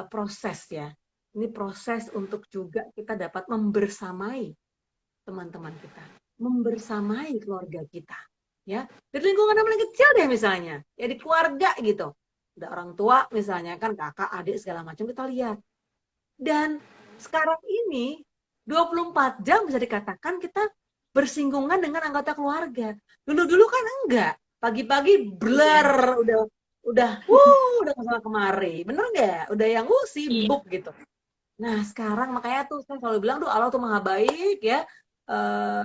proses ya ini proses untuk juga kita dapat membersamai teman-teman kita membersamai keluarga kita ya dari lingkungan yang paling kecil deh misalnya ya di keluarga gitu ada orang tua misalnya kan kakak adik segala macam kita lihat dan sekarang ini 24 jam bisa dikatakan kita bersinggungan dengan anggota keluarga. Dulu-dulu kan enggak. Pagi-pagi iya, blur, udah kesana kemari. Bener nggak? Udah yang iya, sibuk gitu. Nah, sekarang makanya tuh saya selalu bilang tuh Allah tuh maha baik ya.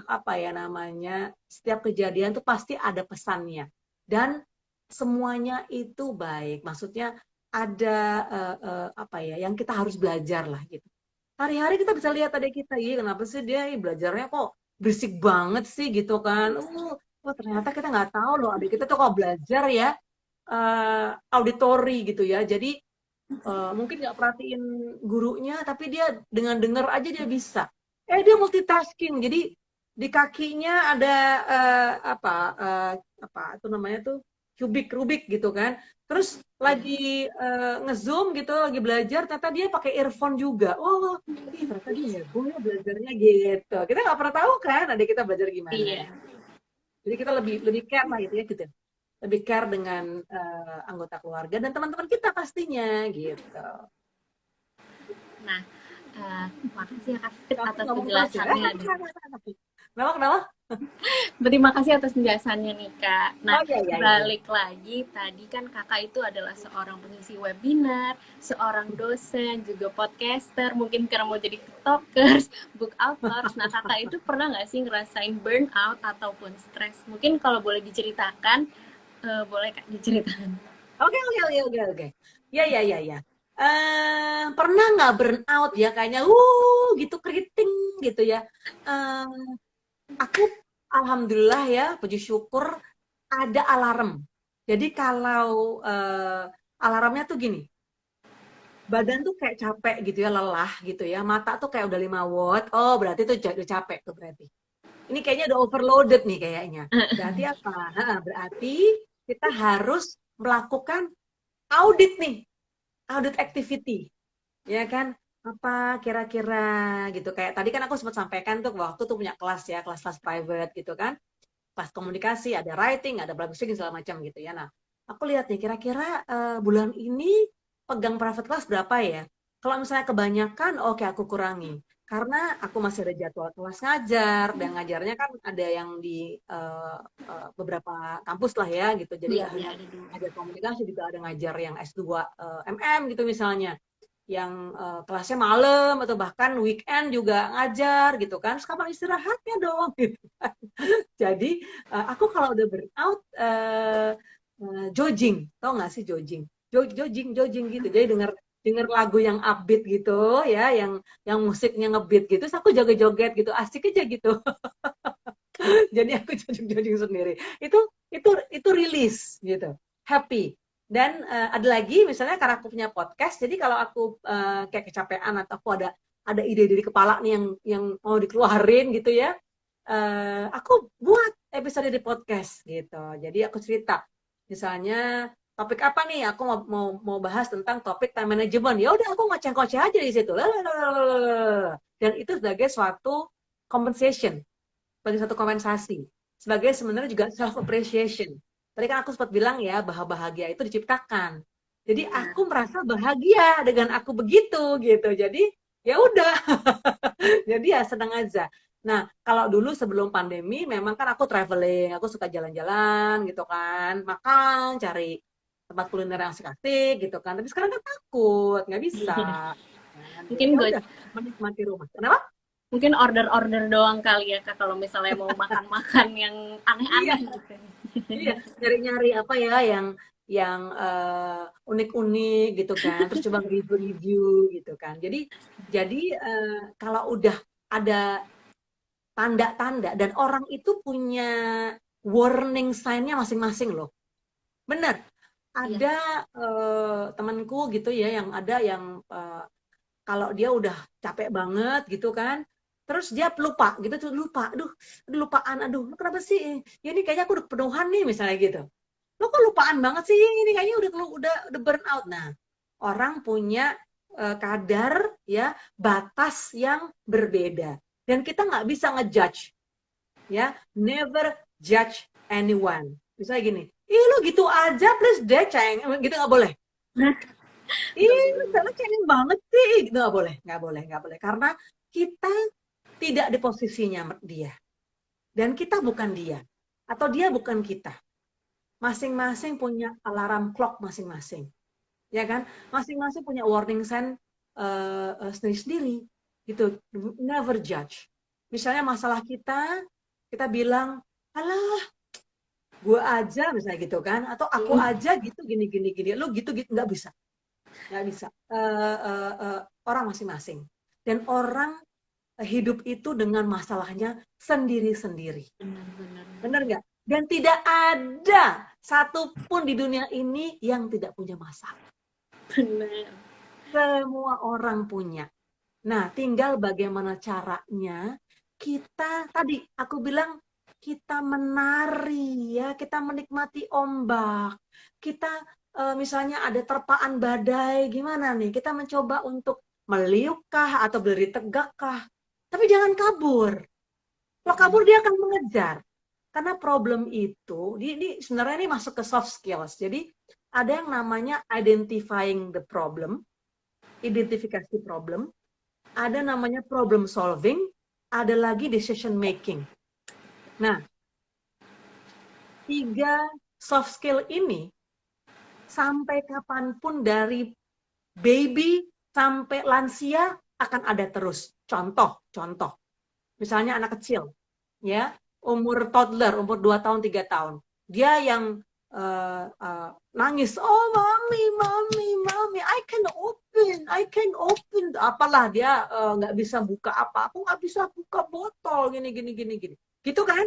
Apa ya namanya? Setiap kejadian tuh pasti ada pesannya. Dan semuanya itu baik. Maksudnya ada apa ya yang kita harus belajar lah gitu. Hari-hari kita bisa lihat adik kita, iya kenapa sih dia belajarnya kok berisik banget sih gitu kan. Oh ternyata kita nggak tahu loh adik kita tuh kok belajar ya auditori gitu ya. Jadi mungkin nggak perhatiin gurunya, tapi dia dengan dengar aja dia bisa. Dia multitasking. Jadi di kakinya ada apa apa itu namanya tuh kubik Rubik gitu kan. Terus iya, lagi ngezoom gitu, lagi belajar, ternyata dia pakai earphone juga. Oh, ternyata dia heboh ya belajarnya gitu. Kita nggak pernah tahu kan, adik kita belajar gimana. iya. Jadi kita lebih lebih care lah gitu ya gitu. Lebih care dengan anggota keluarga dan teman-teman kita pastinya gitu. Nah, makasih ya Kak Fit Aku atas ngomong terus ya. penjelasannya. Kenapa, kenapa? Terima kasih atas penjelasannya nih Kak. Nah, Oh iya, iya, iya. Iya. balik lagi tadi kan Kakak itu adalah seorang pengisi webinar, seorang dosen, juga podcaster, mungkin karena mau jadi tiktokers, book authors. Nah, Kakak itu pernah nggak sih ngerasain burnout ataupun stres? Mungkin kalau boleh diceritakan, boleh Kak diceritakan. Oke, oke, oke, oke, oke. Ya, ya, ya, ya. Pernah nggak burnout ya? Kayaknya, gitu, keriting gitu ya. Eh, aku, alhamdulillah ya, puji syukur, ada alarm. Jadi kalau alarmnya tuh gini, badan tuh kayak capek gitu ya, lelah gitu ya. Mata tuh kayak udah 5 watt. Oh, berarti tuh udah capek tuh berarti. Ini kayaknya udah overloaded nih kayaknya. Berarti apa? Nah, berarti kita harus melakukan audit nih, audit activity, ya kan? Apa kira-kira gitu kayak tadi kan aku sempat sampaikan tuh waktu tuh punya kelas ya, kelas-kelas private gitu kan. Kelas komunikasi, ada writing, ada public speaking segala macam gitu ya. Nah, aku lihat nih kira-kira bulan ini pegang private class berapa ya? Kalau misalnya kebanyakan, oke aku kurangi. Karena aku masih ada jadwal kelas ngajar, dan ngajarnya kan ada yang di beberapa kampus lah ya gitu. Jadi Iya, nggak iya hanya ada dulu. ngajar komunikasi, juga ada ngajar yang S2 MM gitu misalnya. Yang kelasnya malam atau bahkan weekend juga ngajar gitu kan. Terus kapan istirahatnya dong? Gitu. Jadi aku kalau udah burnout jogging, tau nggak sih jogging? jogging gitu. Jadi denger denger lagu yang upbeat gitu ya, yang musiknya ngebeat gitu, terus aku joget-joget gitu, asik aja gitu. Jadi aku jogging-jogging sendiri. Itu rilis gitu, happy. Dan ada lagi misalnya karena aku punya podcast, jadi kalau aku kayak kecapean atau aku ada ide di kepala nih yang mau dikeluarin gitu ya, aku buat episode di podcast gitu. Jadi aku cerita, misalnya topik apa nih? Aku mau bahas tentang topik time management. Ya udah aku ngoceh-ngoceh aja di situ. Dan itu sebagai suatu compensation, sebagai satu kompensasi, sebagai sebenarnya juga self appreciation. Tadi kan aku sempat bilang ya bahwa bahagia itu diciptakan. Jadi Benar. aku merasa bahagia dengan aku begitu gitu. Jadi ya udah, jadi ya senang aja. Nah, kalau dulu sebelum pandemi memang kan aku traveling, aku suka jalan-jalan gitu kan, makan, cari tempat kuliner yang asik-asik gitu kan. Tapi sekarang kan takut, nggak bisa. Kan. Jadi Mungkin ya gue udah menikmati rumah. Kenapa? mungkin order-order doang kali ya Kak kalau misalnya mau makan-makan yang Iya, aneh-aneh gitu. iya, nyari-nyari apa ya yang unik-unik gitu kan, terus coba review-review gitu kan. Jadi kalau udah ada tanda-tanda dan orang itu punya warning sign-nya masing-masing loh. Bener, Iya. ada temanku gitu ya yang ada yang kalau dia udah capek banget gitu kan, terus dia lupa gitu tuh lupa, aduh lupaan, aduh kenapa sih? Ya ini kayaknya aku udah penuhan nih misalnya gitu. Lo kok lupaan banget sih ini kayaknya udah burn out. Nah, orang punya kadar ya batas yang berbeda dan kita nggak bisa ngejudge ya, never judge anyone. Misalnya gini, ih lo gitu aja please deh ceng, gitu nggak boleh. Nggak Ih, boleh. lu cengeng banget sih. Gitu, nggak boleh, nggak boleh, nggak boleh. Karena kita tidak di posisinya dia. Dan kita bukan dia. Atau dia bukan kita. Masing-masing punya alarm clock masing-masing. Ya kan? Masing-masing punya warning sign sendiri-sendiri. Gitu. Never judge. Misalnya masalah kita bilang, alah, gue aja misalnya gitu kan. Atau aku aja gitu, gini, gini, gini. Lu gitu, gitu. Nggak bisa. Nggak bisa. Orang masing-masing. Dan orang hidup itu dengan masalahnya sendiri-sendiri. Benar-benar. Benar nggak? Dan tidak ada satupun di dunia ini yang tidak punya masalah. Benar. Semua orang punya. Nah, tinggal bagaimana caranya kita, tadi aku bilang, kita menari ya, kita menikmati ombak. Kita misalnya ada terpaan badai, gimana nih? Kita mencoba untuk meliukkah atau berdiri tegakkah? Tapi jangan kabur. Kalau kabur dia akan mengejar. Karena problem itu, ini sebenarnya ini masuk ke soft skills. Jadi ada yang namanya identifying the problem, identifikasi problem, ada namanya problem solving, ada lagi decision making. Nah, tiga soft skill ini sampai kapanpun dari baby sampai lansia akan ada terus. Contoh. Misalnya anak kecil, ya, umur toddler, umur 2 tahun, 3 tahun. Dia yang nangis, oh mami, I can open, apalah dia nggak bisa buka apa, aku nggak bisa buka botol, gini. Gitu kan?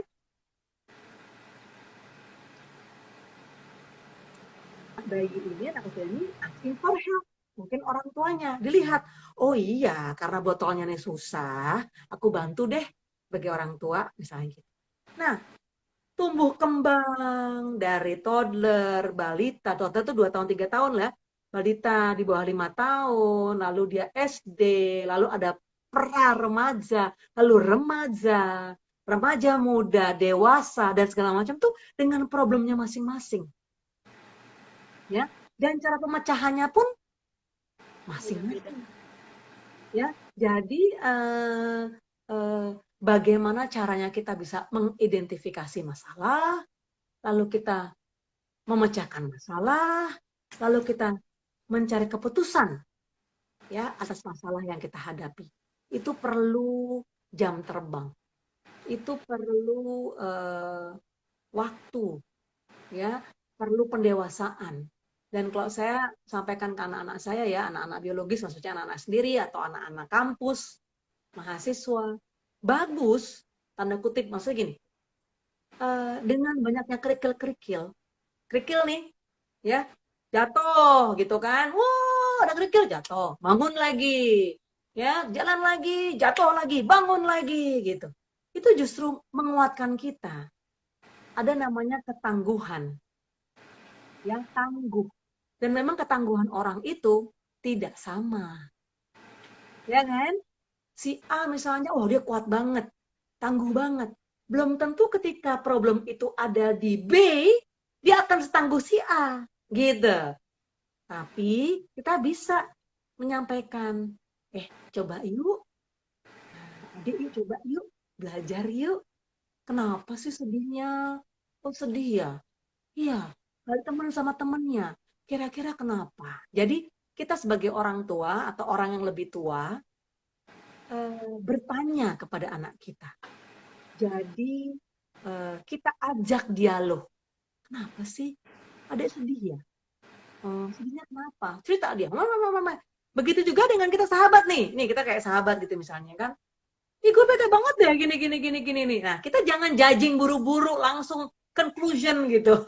Bayi ini, anak kecil ini asking for help. Mungkin orang tuanya dilihat, oh iya, karena botolnya nih susah, aku bantu deh sebagai orang tua, misalnya gitu. Nah, tumbuh kembang dari toddler, balita, toddler itu 2 tahun 3 tahun lah, balita di bawah 5 tahun, lalu dia SD, lalu ada pra remaja, lalu remaja muda, dewasa dan segala macam tuh dengan problemnya masing-masing, ya. Dan cara pemecahannya pun Beda-beda. masing-masing, ya. Jadi eh, bagaimana caranya kita bisa mengidentifikasi masalah, lalu kita memecahkan masalah, lalu kita mencari keputusan ya atas masalah yang kita hadapi. Itu perlu jam terbang, itu perlu waktu, ya, perlu pendewasaan. Dan kalau saya sampaikan ke anak-anak saya ya, anak-anak biologis, maksudnya anak-anak sendiri atau anak-anak kampus, mahasiswa, bagus, tanda kutip, maksudnya gini, dengan banyaknya kerikil-kerikil, kerikil nih, ya, jatuh gitu kan, wah ada kerikil, jatuh, bangun lagi, ya, jalan lagi, jatuh lagi, bangun lagi, gitu. Itu justru menguatkan kita. Ada namanya ketangguhan, yang tangguh. Dan memang ketangguhan orang itu tidak sama, ya kan? Si A misalnya, oh dia kuat banget, tangguh banget. Belum tentu ketika problem itu ada di B, dia akan setangguh si A, gitu. Tapi kita bisa menyampaikan, coba yuk, adik yuk coba yuk, belajar yuk. Kenapa sih sedihnya? Oh sedih ya? Iya, balik teman sama temennya. Kira-kira kenapa? Jadi kita sebagai orang tua atau orang yang lebih tua, bertanya kepada anak kita. Jadi kita ajak dialog. Kenapa sih? Adek sedih ya? Sedihnya kenapa? Cerita dia. Mama, mama, mama. Begitu juga dengan kita sahabat nih. Nih kita kayak sahabat gitu misalnya kan. Ih gue bete banget deh gini, gini, gini, gini nih. Nah kita jangan judging buru-buru langsung conclusion gitu.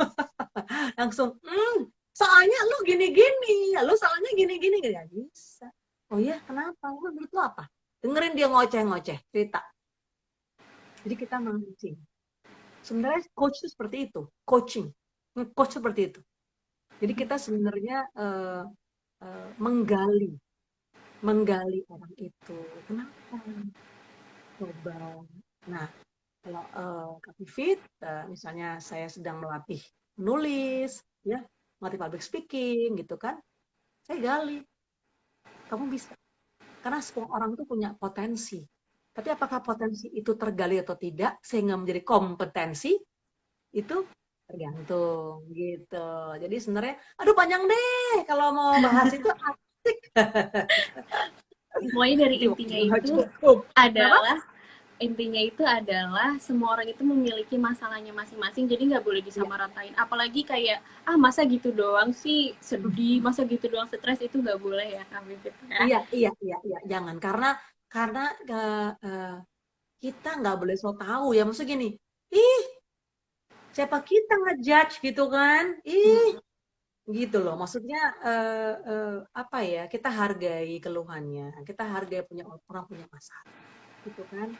Langsung, soalnya lu gini-gini. Lu soalnya gini-gini. Gak bisa. Oh iya kenapa? Lu menurut lu apa? Dengerin dia ngoceh-ngoceh. Cerita. Jadi kita mancing. Sebenarnya coach itu seperti itu, coaching, coach seperti itu. Jadi kita sebenarnya menggali, menggali orang itu. Kenapa? Coba. Nah, kalau Kak Vivit, misalnya saya sedang melatih menulis, ya, melatih public speaking, gitu kan, saya gali. Kamu bisa. Karena semua orang itu punya potensi. Tapi apakah potensi itu tergali atau tidak, sehingga menjadi kompetensi, itu tergantung gitu. Jadi sebenarnya, aduh panjang deh kalau mau bahas itu asik. Pokoknya dari Jadi intinya waktunya itu cukup. Kenapa? adalah intinya itu adalah semua orang itu memiliki masalahnya masing-masing, jadi nggak boleh Iya, disamaratain. Apalagi kayak masa gitu doang sih sedih, masa gitu doang stres, itu nggak boleh ya Kak Vivit ya. iya, iya, iya, iya. Jangan karena eh, kita nggak boleh so tahu ya. Maksudnya gini, ih siapa kita ngejudge gitu kan? Ih gitu loh. Maksudnya apa ya? Kita hargai keluhannya, kita hargai punya orang punya masalah, gitu kan?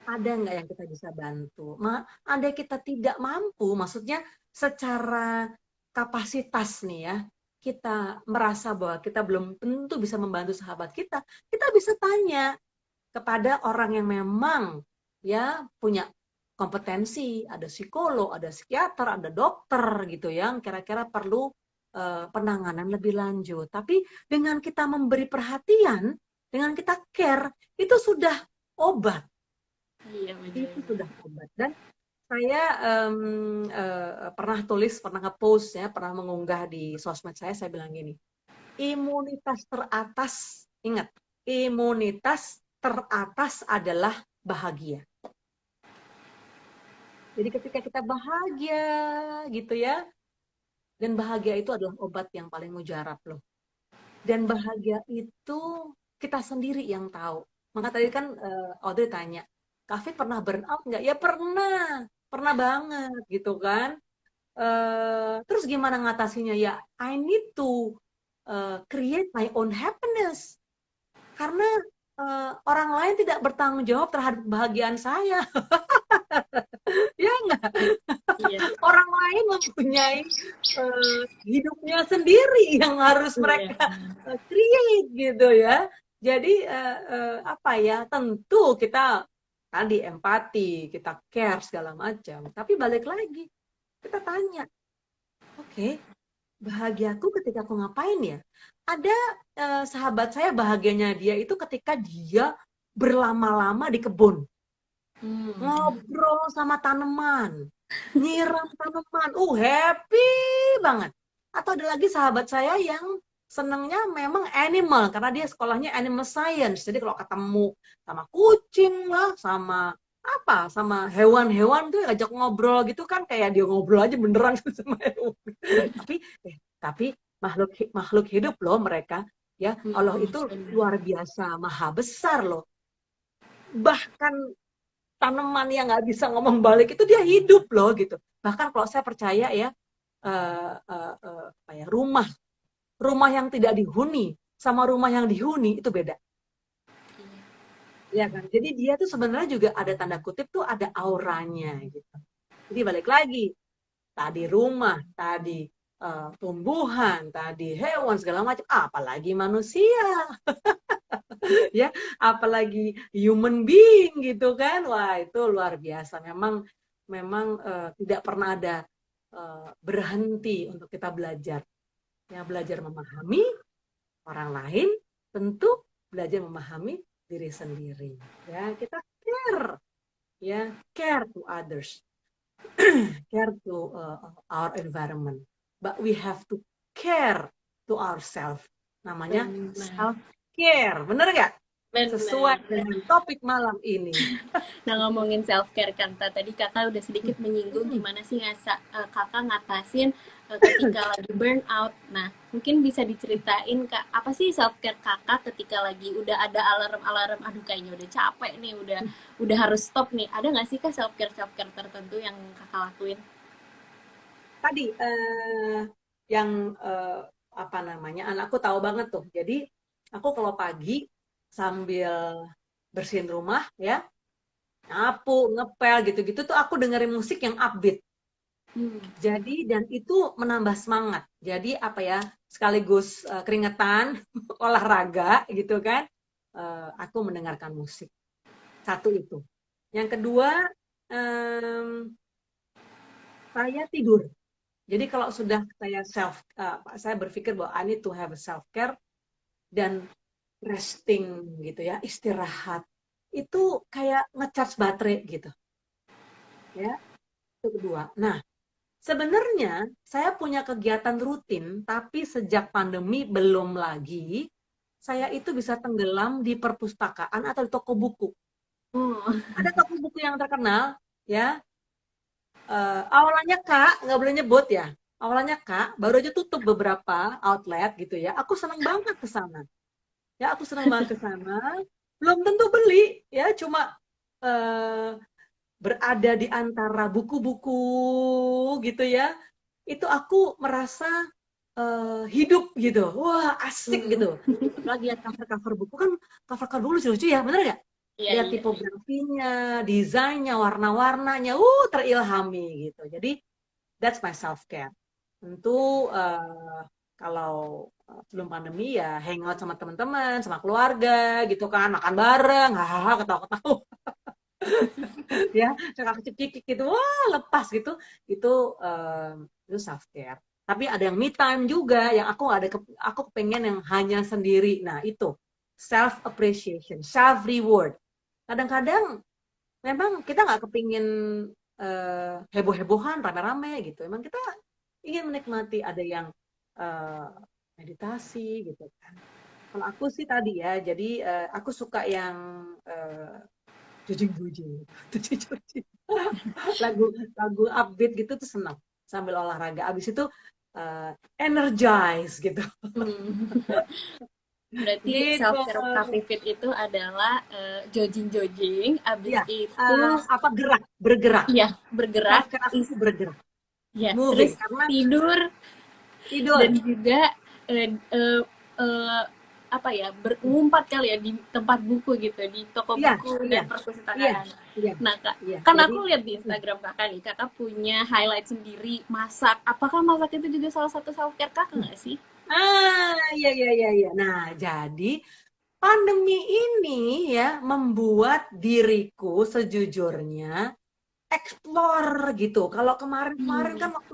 Ada nggak yang kita bisa bantu? Ada kita tidak mampu, maksudnya secara kapasitas nih ya, kita merasa bahwa kita belum tentu bisa membantu sahabat kita bisa tanya kepada orang yang memang ya punya kompetensi, ada psikolog, ada psikiater, ada dokter gitu yang kira-kira perlu penanganan lebih lanjut. Tapi dengan kita memberi perhatian, dengan kita care, itu sudah obat. Iya benar. Itu sudah obat. Dan saya pernah tulis, pernah nge-post ya, pernah mengunggah di sosmed saya bilang gini, imunitas teratas, ingat, imunitas teratas adalah bahagia. Jadi ketika kita bahagia gitu ya, dan bahagia itu adalah obat yang paling mujarab loh. Dan bahagia itu kita sendiri yang tahu. Maka tadi kan Audrey tanya, Kak Fit pernah burn out nggak? Ya pernah, pernah banget gitu kan. Terus gimana ngatasinya? Ya I need to create my own happiness. Karena orang lain tidak bertanggung jawab terhadap kebahagiaan saya. Ya nggak? Iya. Orang lain mempunyai hidupnya sendiri yang harus Iya. mereka create gitu ya. Jadi apa ya? Tentu kita tadi empati, kita care segala macam. Tapi balik lagi, kita tanya, oke, bahagiaku ketika aku ngapain ya? Ada sahabat saya bahagianya dia itu ketika dia berlama-lama di kebun, ngobrol sama tanaman, nyiram tanaman, happy banget. Atau ada lagi sahabat saya yang senangnya memang animal, karena dia sekolahnya animal science. Jadi kalau ketemu sama kucing lah, sama hewan-hewan tuh ajak ngobrol gitu kan, kayak dia ngobrol aja beneran sama hewan. Tapi makhluk hidup loh mereka. Ya, Allah itu Benar. luar biasa, maha besar loh. Bahkan tanaman yang nggak bisa ngomong balik itu dia hidup loh gitu. Bahkan kalau saya percaya ya, apa ya, rumah yang tidak dihuni sama rumah yang dihuni itu beda. Ya kan? Jadi dia tuh sebenarnya juga ada tanda kutip tuh ada auranya gitu. Jadi balik lagi, tadi rumah, tadi tumbuhan, tadi hewan segala macam, apalagi manusia, ya, apalagi human being gitu kan. Wah, itu luar biasa. Memang memang tidak pernah ada berhenti untuk kita belajar. Ya, belajar memahami orang lain, tentu belajar memahami diri sendiri. Ya, kita care, ya, care to others, care to our environment, but we have to care to ourselves. Namanya Benar. self care, bener nggak? Benar. Sesuai dengan topik malam ini. Nah, ngomongin self care kan, tadi kakak udah sedikit menyinggung Hmm. gimana sih kakak ngatasin ketika lagi burn out. Nah, mungkin bisa diceritain kak, apa sih self care kakak ketika lagi udah ada alarm-alarm, aduh kayaknya udah capek nih, udah harus stop nih. Ada nggak sih kak self care tertentu yang kakak lakuin? Tadi yang apa namanya, anakku tahu banget tuh. Jadi aku kalau pagi sambil bersihin rumah ya, nyapu, ngepel gitu-gitu tuh aku dengerin musik yang upbeat. Hmm. Jadi dan itu menambah semangat. Jadi apa ya, sekaligus keringetan, olahraga gitu kan. Aku mendengarkan musik. Satu itu. Yang kedua, em, saya tidur. Jadi kalau sudah saya berpikir bahwa I need to have a self care dan resting gitu ya, istirahat. Itu kayak ngecharge baterai gitu. Ya, itu kedua. Nah, sebenarnya saya punya kegiatan rutin, tapi sejak pandemi belum lagi. Saya itu bisa tenggelam di perpustakaan atau di toko buku. Oh. Ada toko buku yang terkenal, ya. Awalannya Kak, nggak boleh nyebut ya. Awalannya Kak, baru aja tutup beberapa outlet gitu ya. Aku seneng banget ke sana. Ya, aku seneng banget ke sana. Belum tentu beli, ya, cuma eh, berada di antara buku-buku gitu ya. Itu aku merasa hidup gitu. Wah, asik Hmm. gitu. Lagi lihat cover-cover buku kan, cover-cover buku lucu-lucu ya, bener nggak? Iya, Lihat iya, iya. tipografinya, desainnya, warna-warnanya, terilhami gitu. Jadi that's my self care. Tentu kalau sebelum pandemi ya hangout sama teman-teman, sama keluarga gitu kan, makan bareng, hahaha, ketawa-ketawa ya, kakak kecil gitu, wah lepas gitu, itu itu self care. Tapi ada yang me time juga, yang aku pengen yang hanya sendiri. Nah itu self appreciation, self reward. Kadang-kadang memang kita nggak kepingin heboh-hebohan, rame-rame gitu. Emang kita ingin menikmati ada yang eh, meditasi gitu kan. Kalau aku sih tadi ya, jadi aku suka yang jujing-jujing, jujing-jujing. Lagu lagu upbeat gitu tuh senang sambil olahraga. Abis itu energize gitu. Hmm. Berarti Gitu. self care Kak Pipit itu adalah jogging-jogging, abis Ya, itu apa bergerak. ya Self bergerak, care aku tuh bergerak, ya terus moving karena tidur dan tidur. juga eh, eh, eh, apa ya ngumpat kali ya di tempat buku gitu di toko Iya, buku iya, dan iya, perpustakaan. iya, Nah kak, iya. kan Jadi aku lihat di Instagram kakak nih, kakak punya highlight sendiri masak. Apakah masak itu juga salah satu self care kakak nggak sih? iya, iya, iya, iya. Nah, jadi pandemi ini ya membuat diriku sejujurnya explore gitu. Kalau kemarin-kemarin Hmm. kan waktu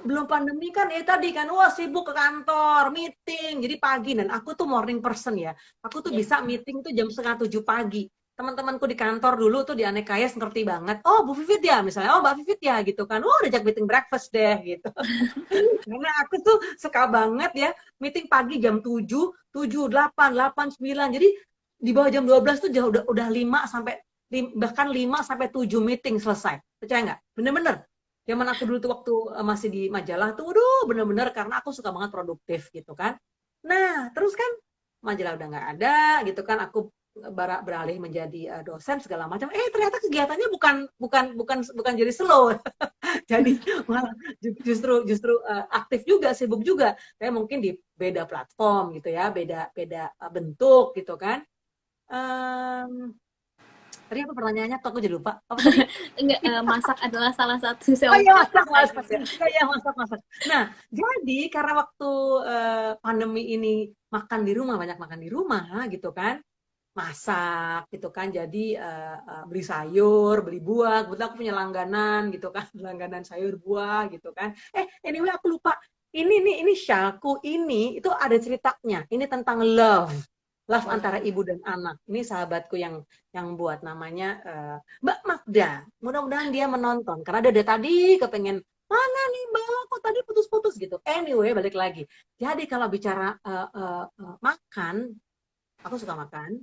belum pandemi kan ya tadi kan, wah sibuk ke kantor, meeting, jadi pagi. Dan aku tuh morning person ya. Aku tuh Ya. bisa meeting tuh jam setengah 7 pagi. Teman-temanku di kantor dulu tuh di Anekayas ngerti banget. Oh, Bu Vivit ya misalnya. Oh, Mbak Vivit ya gitu kan. Oh, udah ajak meeting breakfast deh gitu. Karena aku tuh suka banget ya meeting pagi jam 7, 7, 8, 8, 9. Jadi di bawah jam 12 tuh udah 5 sampai bahkan 5 sampai 7 meeting selesai. Percaya nggak? Bener-bener. Zaman aku dulu tuh waktu masih di majalah tuh, waduh bener-bener karena aku suka banget produktif gitu kan. Nah, terus kan majalah udah nggak ada gitu kan, aku beralih menjadi dosen segala macam. Ternyata kegiatannya bukan jadi slow, jadi malah justru justru aktif juga, sibuk juga. Tapi mungkin di beda platform gitu ya, beda beda bentuk gitu kan. Em, Tadi apa pertanyaannya? Tuh aku jadi lupa. Apa tadi? Enggak, masak adalah salah satu Oh self iya, masak ya. exercise. Iya, iya, masak. Nah, jadi karena waktu pandemi ini makan di rumah, banyak makan di rumah gitu kan, masak gitu kan, jadi beli sayur, beli buah, kebetulan aku punya langganan gitu kan, langganan sayur buah gitu kan. Anyway aku lupa, ini Shalku ini itu ada ceritanya, ini tentang love antara Wow. ibu dan anak. Ini sahabatku yang buat, namanya Mbak Magda. Mudah-mudahan dia menonton karena dia dari tadi kepengen, mana nih Mbak, kok tadi putus-putus gitu. Anyway, balik lagi. Jadi kalau bicara makan, aku suka makan,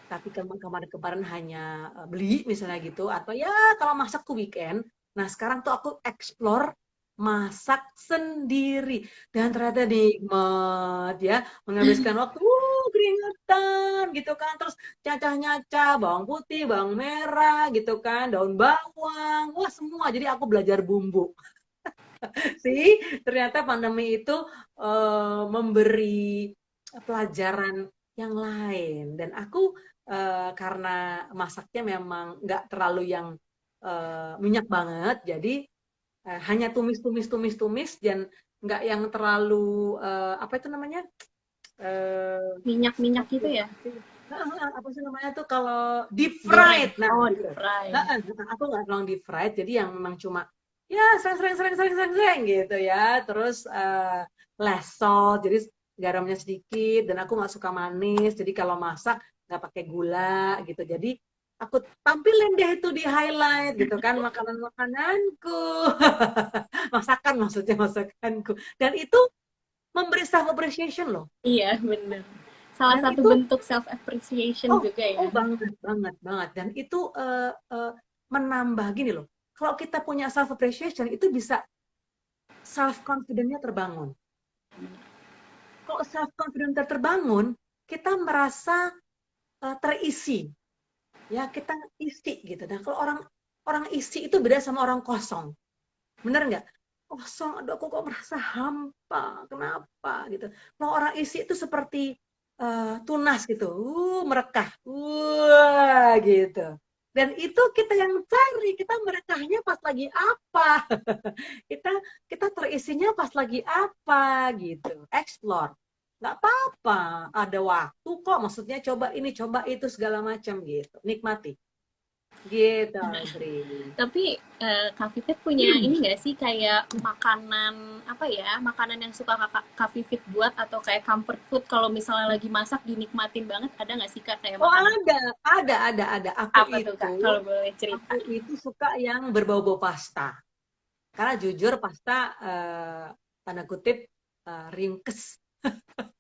tapi kemarin-kemarin hanya beli misalnya gitu, atau ya kalau masak tuh weekend. Nah sekarang tuh aku explore masak sendiri, dan ternyata nikmat ya, menghabiskan waktu keringetan gitu kan, terus nyacah-nyacah bawang putih, bawang merah gitu kan, daun bawang, wah semua. Jadi aku belajar bumbu sih. Ternyata pandemi itu memberi pelajaran yang lain, dan aku karena masaknya memang nggak terlalu yang minyak banget, jadi hanya tumis dan nggak yang terlalu apa itu namanya, Minyak-minyak gitu ya? apa sih namanya tuh kalau deep Goreng. fried, nah Oh, gitu. deep fry. Aku nggak terlalu deep fried, jadi yang memang cuma ya sering gitu ya, terus less salt, jadi garamnya sedikit, dan aku nggak suka manis, jadi kalau masak nggak pakai gula gitu. Jadi aku tampilin deh itu di highlight gitu kan, makanan-makananku, masakanku, dan itu memberi self appreciation loh. Iya, bener. Salah Dan satu itu bentuk self appreciation oh, juga ya. oh banget, banget, banget. Dan itu menambah gini loh. Kalau kita punya self appreciation, itu bisa self confidence-nya terbangun. Kalau self confidence terbangun, kita merasa terisi, ya kita isi gitu. Nah, kalau orang orang isi itu beda sama orang kosong. Bener nggak? Kosong, aduh aku kok merasa hampa, kenapa gitu. Kalau orang isi itu seperti tunas gitu, merekah, wah gitu. Dan itu kita yang cari, kita merekahnya pas lagi apa, kita kita terisinya pas lagi apa gitu, explore. Nggak apa-apa, ada waktu kok, maksudnya coba ini, coba itu, segala macam gitu, nikmati. Gitu, Audrey. Tapi Kak Vivit punya ini nggak sih kayak makanan apa ya, makanan yang suka Kak Vivit buat atau kayak comfort food kalau misalnya lagi masak dinikmatin banget, ada nggak sih Kak kayak Oh makanan ada. apa tuh Kak kalau boleh cerita? Aku itu suka yang berbau-bau pasta. Karena jujur pasta tanda kutip ringkes,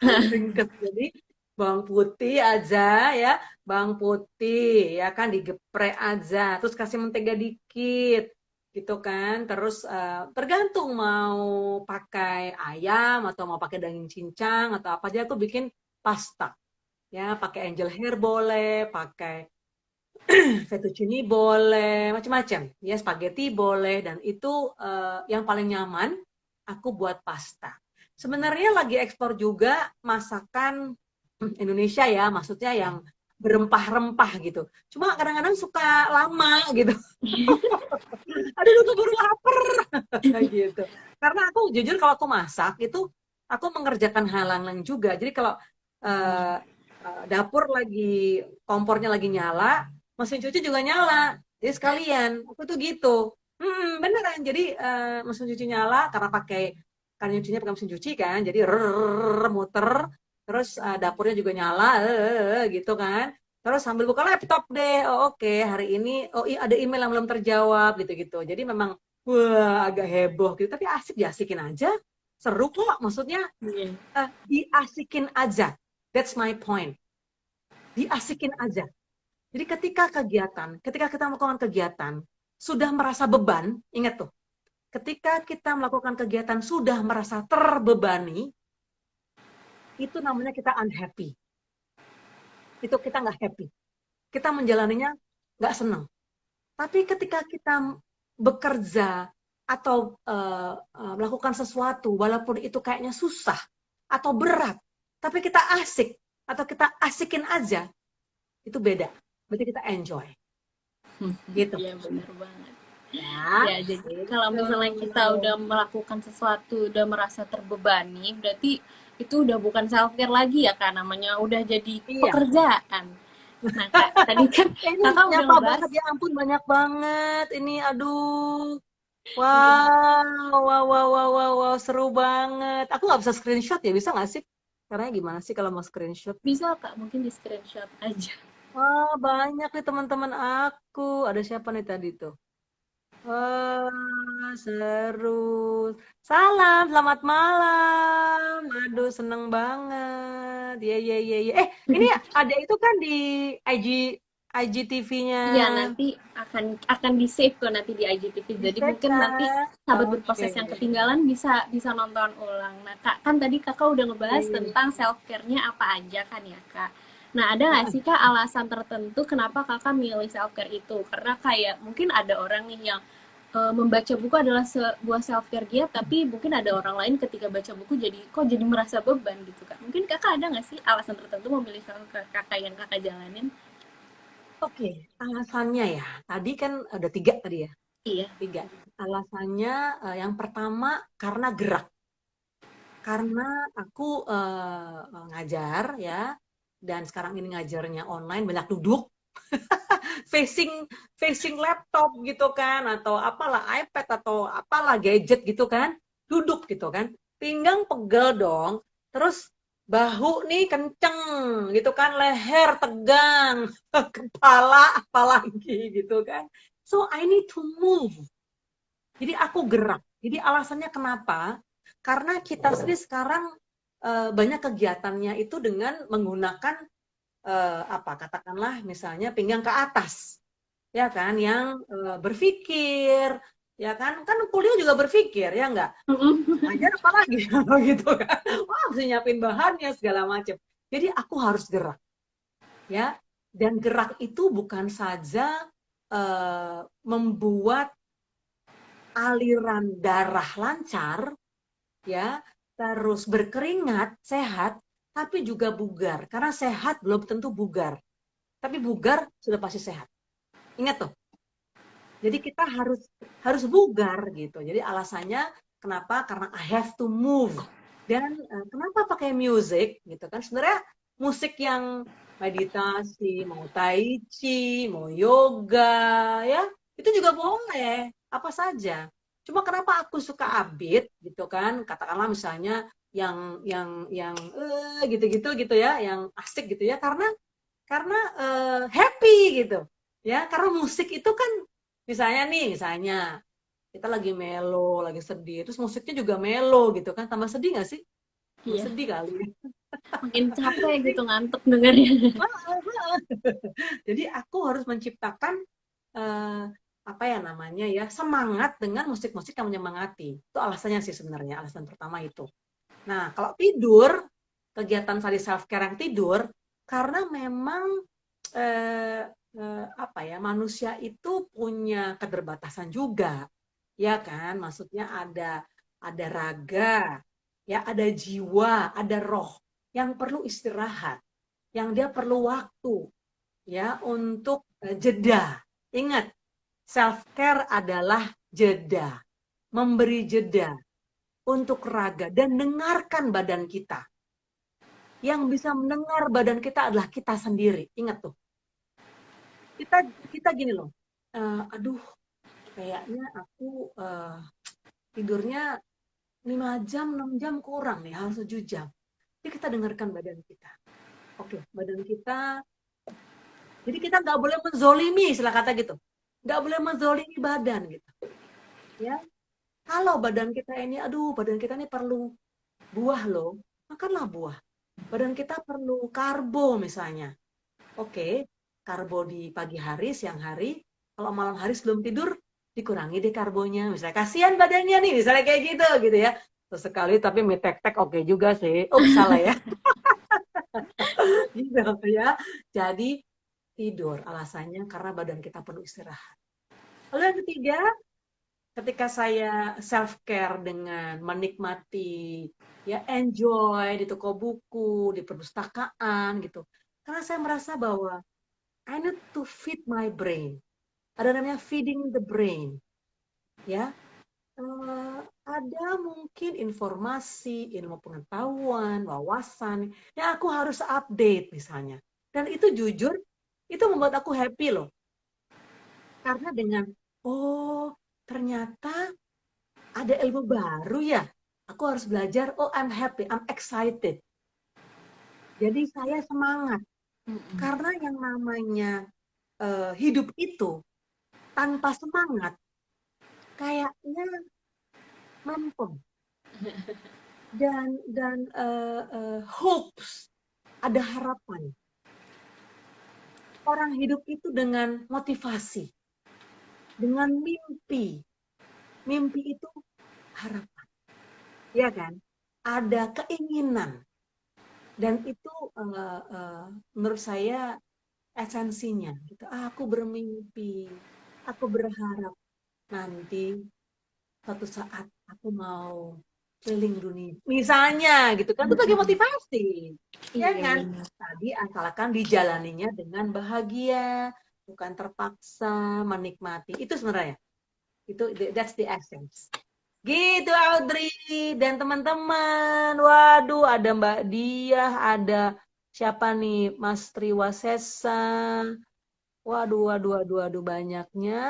ringkes. Jadi bawang putih aja ya, bawang putih ya kan digeprek aja, terus kasih mentega dikit gitu kan. Terus tergantung mau pakai ayam atau mau pakai daging cincang atau apa aja tuh bikin pasta. Ya, pakai angel hair boleh, pakai fettuccine boleh, macam-macam. Ya, spaghetti boleh, dan itu yang paling nyaman aku buat pasta. Sebenarnya lagi ekspor juga masakan Indonesia ya, maksudnya yang berempah-rempah gitu. Cuma kadang-kadang suka lama gitu. Aduh, aku baru lapar gitu. Karena aku jujur kalau aku masak itu aku mengerjakan hal lain juga. Jadi kalau eh, dapur lagi, kompornya lagi nyala, mesin cuci juga nyala. Jadi sekalian, aku tuh gitu. Beneran. Jadi mesin cuci nyala karena kan nyucinya pakai mesin cuci kan. Jadi muter, terus dapurnya juga nyala, gitu kan. Terus sambil buka laptop deh. Oh, oke, hari ini oh iya ada email yang belum terjawab gitu-gitu. Jadi memang wah agak heboh gitu. Tapi asik, diasikin aja. Seru kok. Maksudnya Iya. diasikin aja. That's my point. Diasikin aja. Jadi ketika kita melakukan kegiatan, sudah merasa beban, ingat tuh, ketika kita melakukan kegiatan sudah merasa terbebani, itu namanya kita unhappy. Itu kita nggak happy. Kita menjalaninya nggak senang. Tapi ketika kita bekerja atau melakukan sesuatu, walaupun itu kayaknya susah atau berat, tapi kita asik atau kita asikin aja, itu beda. Berarti kita enjoy. Gitu. Iya benar banget. Ya, Ya, jadi gitu. kalau misalnya kita udah melakukan sesuatu, udah merasa terbebani, berarti itu udah bukan self care lagi ya Kak, namanya udah jadi Iya. pekerjaan. Nah Kak, tadi kan Ini Kakak udah nyapa ngebahas, banget ya ampun banyak banget. Ini aduh. Wow, wow, wow, wow, wow, wow, seru banget. Aku nggak bisa screenshot ya, bisa nggak sih? Caranya gimana sih kalau mau screenshot? bisa Kak, mungkin di screenshot aja. Wah, banyak nih teman-teman aku. Ada siapa nih tadi tuh? Wah, seru. Salam, selamat malam. Aduh, seneng banget. Ye, ye, ye, ye. Ini ada itu kan di IG IGTV-nya Iya, nanti akan di-save kok nanti di IGTV. di Jadi save mungkin nanti kan? sahabat Oke. berproses yang ketinggalan bisa bisa nonton ulang. Nah, Kak, kan tadi Kakak udah Iya, ngebahas iya. tentang self care-nya apa aja kan ya, Kak. Nah, ada nggak Heeh. sih Kak alasan tertentu kenapa Kakak milih self care itu? Karena kayak mungkin ada orang nih yang membaca buku adalah sebuah self care dia, tapi mungkin ada orang lain ketika baca buku jadi kok jadi merasa beban gitu Kak. Mungkin Kakak ada nggak sih alasan tertentu memilih self care Kakak yang Kakak jalanin? Oke, alasannya ya. Tadi kan ada tiga tadi ya. Iya. Tiga. Alasannya yang pertama karena gerak. Karena aku ngajar ya, dan sekarang ini ngajarnya online banyak duduk, facing facing laptop gitu kan, atau apalah iPad atau apalah gadget gitu kan, duduk gitu kan, pinggang pegel dong, terus bahu nih kenceng gitu kan, leher tegang, kepala apalagi gitu kan. So I need to move. Jadi aku gerak. Jadi alasannya kenapa? Karena kita sendiri sekarang banyak kegiatannya itu dengan menggunakan apa katakanlah misalnya pinggang ke atas, ya kan? Yang berpikir, ya kan kuliah juga berpikir, ya enggak? Ngajar apa lagi gitu kan? Wah, mesti nyiapin bahannya segala macam. Jadi aku harus gerak, ya. Dan gerak itu bukan saja membuat aliran darah lancar, ya, terus berkeringat, sehat, tapi juga bugar. Karena sehat belum tentu bugar, tapi bugar sudah pasti sehat. Ingat tuh. Jadi kita harus harus bugar gitu. Jadi alasannya kenapa? Karena I have to move. Dan kenapa pakai musik gitu kan? Sebenarnya musik yang meditasi, mau tai chi, mau yoga, ya itu juga boleh, apa saja. Cuma kenapa aku suka upbeat gitu kan? Katakanlah misalnya yang gitu-gitu gitu ya, yang asik gitu ya, karena happy gitu. Ya, karena musik itu kan misalnya kita lagi melo, lagi sedih, terus musiknya juga melo gitu kan, tambah sedih nggak sih? Tambah Iya, sedih kali. makin capek gitu ngantuk dengarnya. Jadi aku harus menciptakan eh, apa ya namanya ya semangat dengan musik-musik yang menyemangati. Itu alasannya sih sebenarnya, alasan pertama itu. Nah, kalau tidur, kegiatan tadi self care yang tidur, karena memang eh, apa ya manusia itu punya keterbatasan juga, ya kan? Maksudnya ada raga, ya ada jiwa, ada roh yang perlu istirahat, yang dia perlu waktu, ya untuk jeda. Ingat, self care adalah jeda, memberi jeda untuk raga dan dengarkan badan kita. Yang bisa mendengar badan kita adalah kita sendiri. Ingat tuh, kita kita gini loh. Aduh, kayaknya aku tidurnya 5 jam, 6 jam kurang nih, harus 7 jam. Jadi kita dengarkan badan kita. Oke, badan kita. Jadi kita nggak boleh menzolimi, istilah kata gitu. Nggak boleh menzolimi badan gitu. Ya, kalau badan kita ini, aduh, badan kita ini perlu buah loh, makanlah buah. Badan kita perlu karbo misalnya. Oke, karbo di pagi hari, siang hari. Kalau malam hari sebelum tidur, dikurangi deh karbonnya, misalnya kasihan badannya nih, misalnya kayak gitu ya. Sesekali tapi mie tek-tek oke juga sih. Salah ya. Gitu ya. Jadi tidur alasannya karena badan kita perlu istirahat. Lalu yang ketiga, ketika saya self care dengan menikmati ya enjoy di toko buku, di perpustakaan gitu. Karena saya merasa bahwa I need to feed my brain. Ada namanya feeding the brain, ya. Ada mungkin informasi, ilmu pengetahuan, wawasan yang aku harus update misalnya. Dan itu jujur, itu membuat aku happy loh. Karena dengan, oh ternyata ada ilmu baru ya. Aku harus belajar, oh I'm happy, I'm excited. Jadi saya semangat. Karena yang namanya hidup itu tanpa semangat, kayaknya melempem. Dan hopes, ada harapan. Orang hidup itu dengan motivasi, dengan mimpi. Mimpi itu harapan, ya kan? Ada keinginan, dan itu menurut saya esensinya. Gitu. Aku bermimpi, aku berharap nanti suatu saat aku mau keliling dunia. Misalnya gitu kan, itu bagi motivasi. Ya kan? Tadi asalkan dijalaninya dengan bahagia, bukan terpaksa, menikmati. Itu sebenarnya. That's the essence. Gitu Audrey dan teman-teman. Waduh, ada Mbak Diah, ada siapa nih? Mas Triwasesa. Waduh, banyaknya.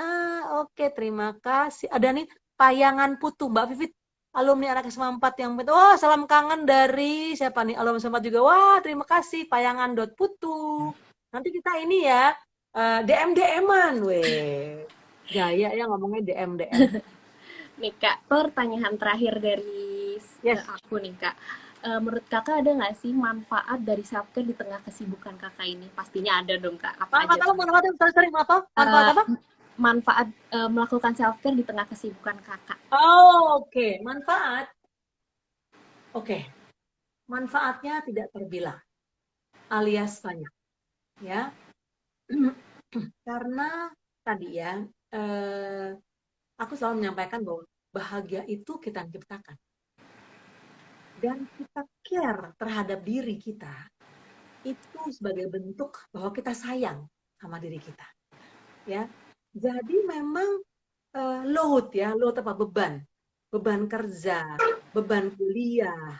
Oke, terima kasih. Ada nih Payangan Putu, Mbak Vivit, alumni anak SMA 4 yang oh, salam kangen dari siapa nih? Alumni SMA 4 juga. Wah, terima kasih Payangan.putu. Nanti kita ini ya DM-DM-an, weh. Gaya ya ngomongnya DM-DM. Nih Kak, pertanyaan terakhir dari Yes. aku nih Kak. Menurut Kakak ada nggak sih manfaat dari self care di tengah kesibukan Kakak ini? Pastinya ada dong Kak. Apa aja Manfaat apa? tuh? Manfaat apa? Sorry, manfaat Eh, apa? Manfaat melakukan self care di tengah kesibukan Kakak. Oh, oke. Manfaat. Oke. Manfaatnya tidak terbilang, alias banyak, ya. Karena tadi ya, aku selalu menyampaikan bahwa bahagia itu kita yang ciptakan. Dan kita care terhadap diri kita, itu sebagai bentuk bahwa kita sayang sama diri kita. Ya, jadi memang load apa beban, beban kerja, beban kuliah,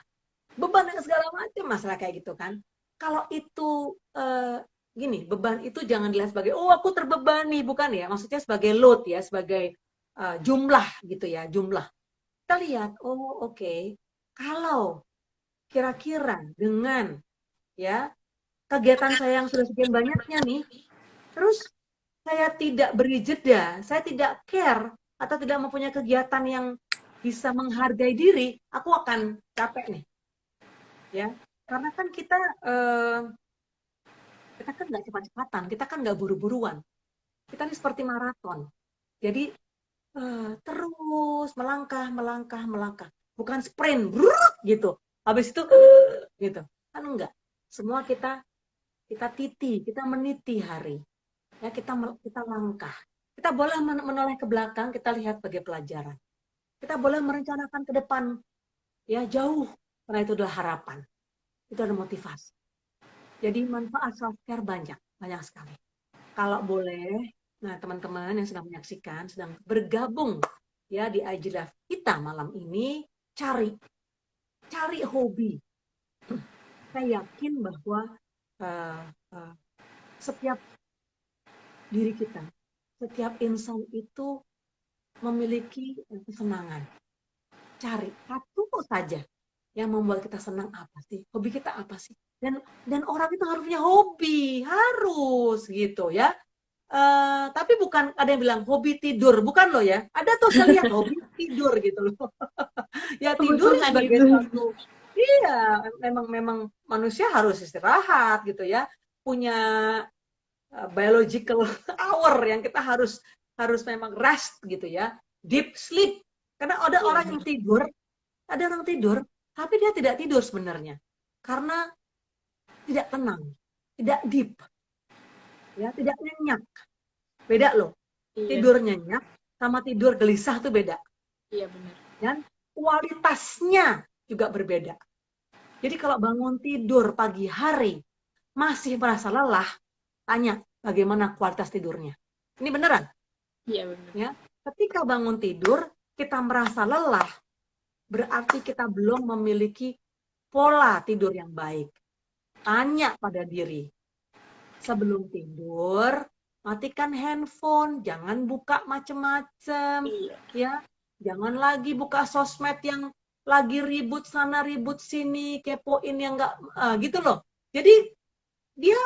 beban yang segala macam masalah kayak gitu kan. Kalau itu gini, beban itu jangan dilihat sebagai oh aku terbebani, bukan ya. Maksudnya sebagai load ya, sebagai jumlah gitu ya, jumlah. Kita lihat, oh oke. Kalau kira-kira dengan ya kegiatan saya yang sudah sekian banyaknya nih, terus saya tidak beri jeda, saya tidak care atau tidak mempunyai kegiatan yang bisa menghargai diri, aku akan capek nih, ya. Karena kan kita kan nggak cepat-cepatan, kita kan nggak buru-buruan. Kita ini seperti maraton. Jadi terus melangkah, bukan sprint, brrr, gitu. Habis itu gitu. Kan enggak. Semua kita kita meniti hari. Ya, kita langkah. Kita boleh menoleh ke belakang, kita lihat sebagai pelajaran. Kita boleh merencanakan ke depan, ya jauh, karena itu adalah harapan. Itu ada motivasi. Jadi manfaat self care banyak, banyak sekali. Kalau boleh, nah teman-teman yang sedang menyaksikan, sedang bergabung ya di IG Live kita malam ini, cari hobi. Saya yakin bahwa uh, uh, setiap diri kita, setiap insan itu memiliki kesenangan. Cari satu saja yang membuat kita senang apa sih? Hobi kita apa sih? Dan orang itu harus punya hobi, harus gitu ya. Tapi bukan ada yang bilang hobi tidur, bukan loh ya. Ada tuh saya lihat hobi tidur gitu loh. Ya tidur Kebetulan sebagai itu. suatu, iya memang manusia harus istirahat gitu ya. Punya biological hour yang kita harus harus memang rest gitu ya, deep sleep. Karena ada Iya, orang yang tidur, ada orang tidur, tapi dia tidak tidur sebenarnya. Karena tidak tenang, tidak deep, ya, tidak nyenyak. Beda loh. iya, Tidur nyenyak sama tidur gelisah tuh beda. iya benar. Dan kualitasnya juga berbeda. Jadi kalau bangun tidur pagi hari masih merasa lelah, tanya bagaimana kualitas tidurnya. Ini beneran, Iya benar. ya. Ketika bangun tidur kita merasa lelah, berarti kita belum memiliki pola tidur yang baik. Tanya pada diri, sebelum tidur matikan handphone, jangan buka macem-macem, Iya. ya. Jangan lagi buka sosmed yang lagi ribut sana ribut sini, kepoin yang enggak gitu loh. Jadi dia